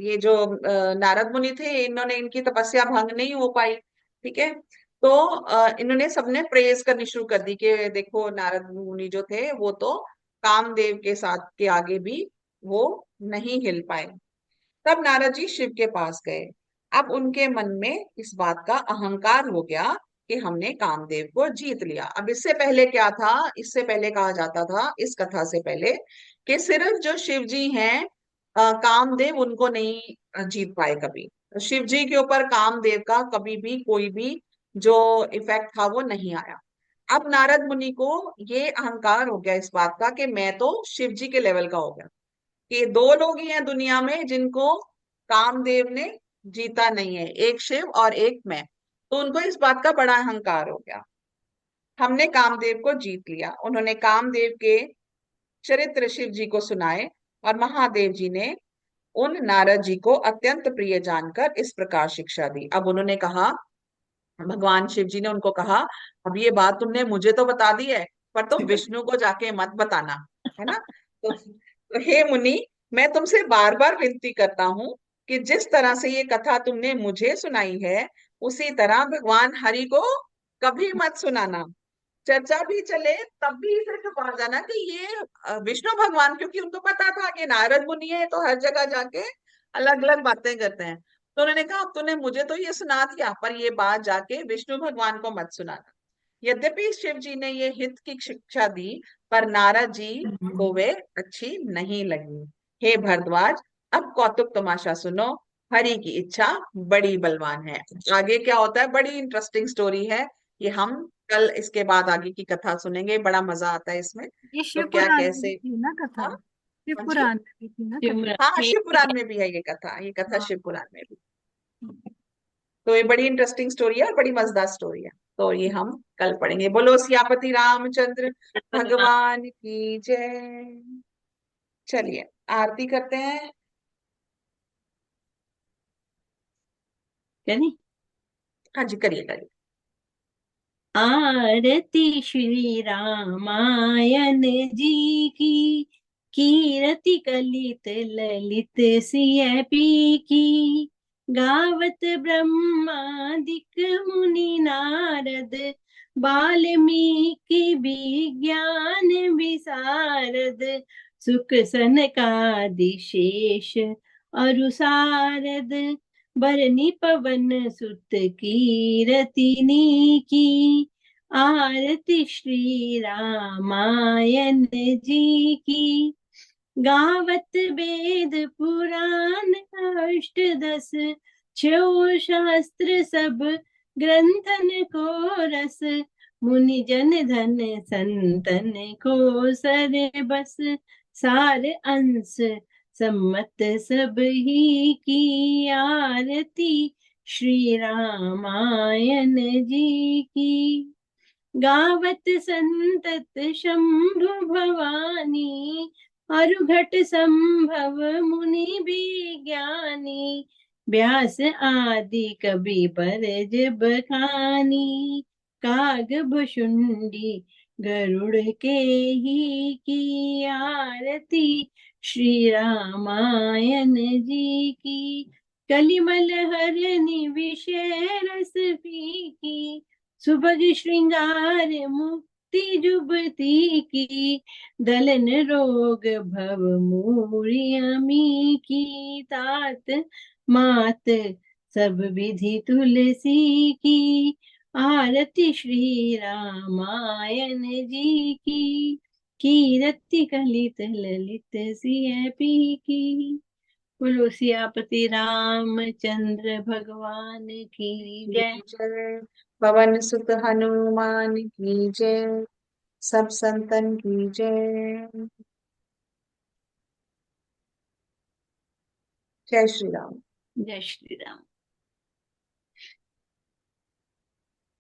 ये जो नारद मुनि थे, इन्होंने इनकी तपस्या भंग नहीं हो पाई। ठीक है। तो इन्होंने सबने प्रेज करनी शुरू कर दी कि देखो नारद मुनि जो थे वो तो कामदेव के साथ के आगे भी वो नहीं हिल पाए। तब नारद जी शिव के पास गए। अब उनके मन में इस बात का अहंकार हो गया कि हमने कामदेव को जीत लिया। अब इससे पहले क्या था? इससे पहले कहा जाता था, इस कथा से पहले, कि सिर्फ जो शिव जी हैं, कामदेव उनको नहीं जीत पाए कभी। शिव जी के ऊपर कामदेव का कभी भी कोई भी जो इफेक्ट था वो नहीं आया। अब नारद मुनि को ये अहंकार हो गया इस बात का कि मैं तो शिव जी के लेवल का हो गया, कि दो लोग ही हैं दुनिया में जिनको कामदेव ने जीता नहीं है, एक शिव और एक मैं। तो उनको इस बात का बड़ा अहंकार हो गया, हमने कामदेव को जीत लिया। उन्होंने कामदेव के चरित्र शिव जी को सुनाए और महादेव जी ने उन नारद जी को अत्यंत प्रिय जानकर इस प्रकार शिक्षा दी। अब उन्होंने कहा, भगवान शिव जी ने उनको कहा, अब ये बात तुमने मुझे तो बता दी है, पर तुम विष्णु को जाके मत बताना, है ना। तो हे मुनि, मैं तुमसे बार बार विनती करता हूँ कि जिस तरह से ये कथा तुमने मुझे सुनाई है, उसी तरह भगवान हरि को कभी मत सुनाना। चर्चा भी चले तब भी इसे छुपा जाना कि ये विष्णु भगवान, क्योंकि उनको पता था कि नारद मुनि है तो हर जगह जाके अलग अलग बातें करते हैं। तो उन्होंने कहा, अब तूने मुझे तो ये सुना दिया, पर ये बात जाके विष्णु भगवान को मत सुनाना। यद्यपि शिव जी ने ये हित की शिक्षा दी, पर नारद जी को वे अच्छी नहीं लगी। हे भरद्वाज, अब कौतुक तमाशा सुनो, हरि की इच्छा बड़ी बलवान है। आगे क्या होता है, बड़ी इंटरेस्टिंग स्टोरी है ये। हम कल इसके बाद आगे की कथा सुनेंगे, बड़ा मजा आता है इसमें। ये तो शिव क्या पुराण में भी कैसे? थी ना कथा? हाँ। शिव हाँ जी। पुराण में भी थी ना कथा? हाँ, शिव पुराण में भी है ये कथा, ये कथा हाँ। शिव पुराण में भी। तो ये बड़ी इंटरेस्टिंग स्टोरी है और बड़ी मजेदार स्टोरी है। तो ये हम कल पढ़ेंगे। बोलो सियापति रामचंद्र भगवान की जय। चलिए आरती करते हैं। करें हाँ जी, करिए करिए। आरती श्री रामायण जी की, कीरति कलित ललित सिय पी की। गावत ब्रह्मादिक मुनि नारद, वाल्मीकि विज्ञान विशारद। सुख सनकादि शेष अरु सारद, बरनी पवन सुत कीरतिनी की। आरती श्री रामायण जी की। गावत वेद पुराण अष्ट दस, छो शास्त्र सब ग्रंथन को रस। मुनि जन धन संतन को सर बस, सार अंश सम्मत सब ही की। आरती श्री रामायण जी की। गावत संतत शंभु भवानी, अरुघट संभव मुनि विज्ञानी। व्यास आदि कवि पर जब खानी, काग भुशुंडी गरुड़ के ही की आरती, श्री रामायण जी की। कलिमल हरनि विषय रस फीकी, सुभग श्रृंगार मुक्ति जुबती की। दलन रोग भव मूढ़ि अमी की, तात मात सब विधि तुलसी की। आरती श्री रामायण जी की, कीरति कलित ललित सिय पी की। बोलो सियापति रामचंद्र भगवान की जय। जय। पवन सुत हनुमान की जय। सब संतन की जय। जय श्री राम। जय श्री राम।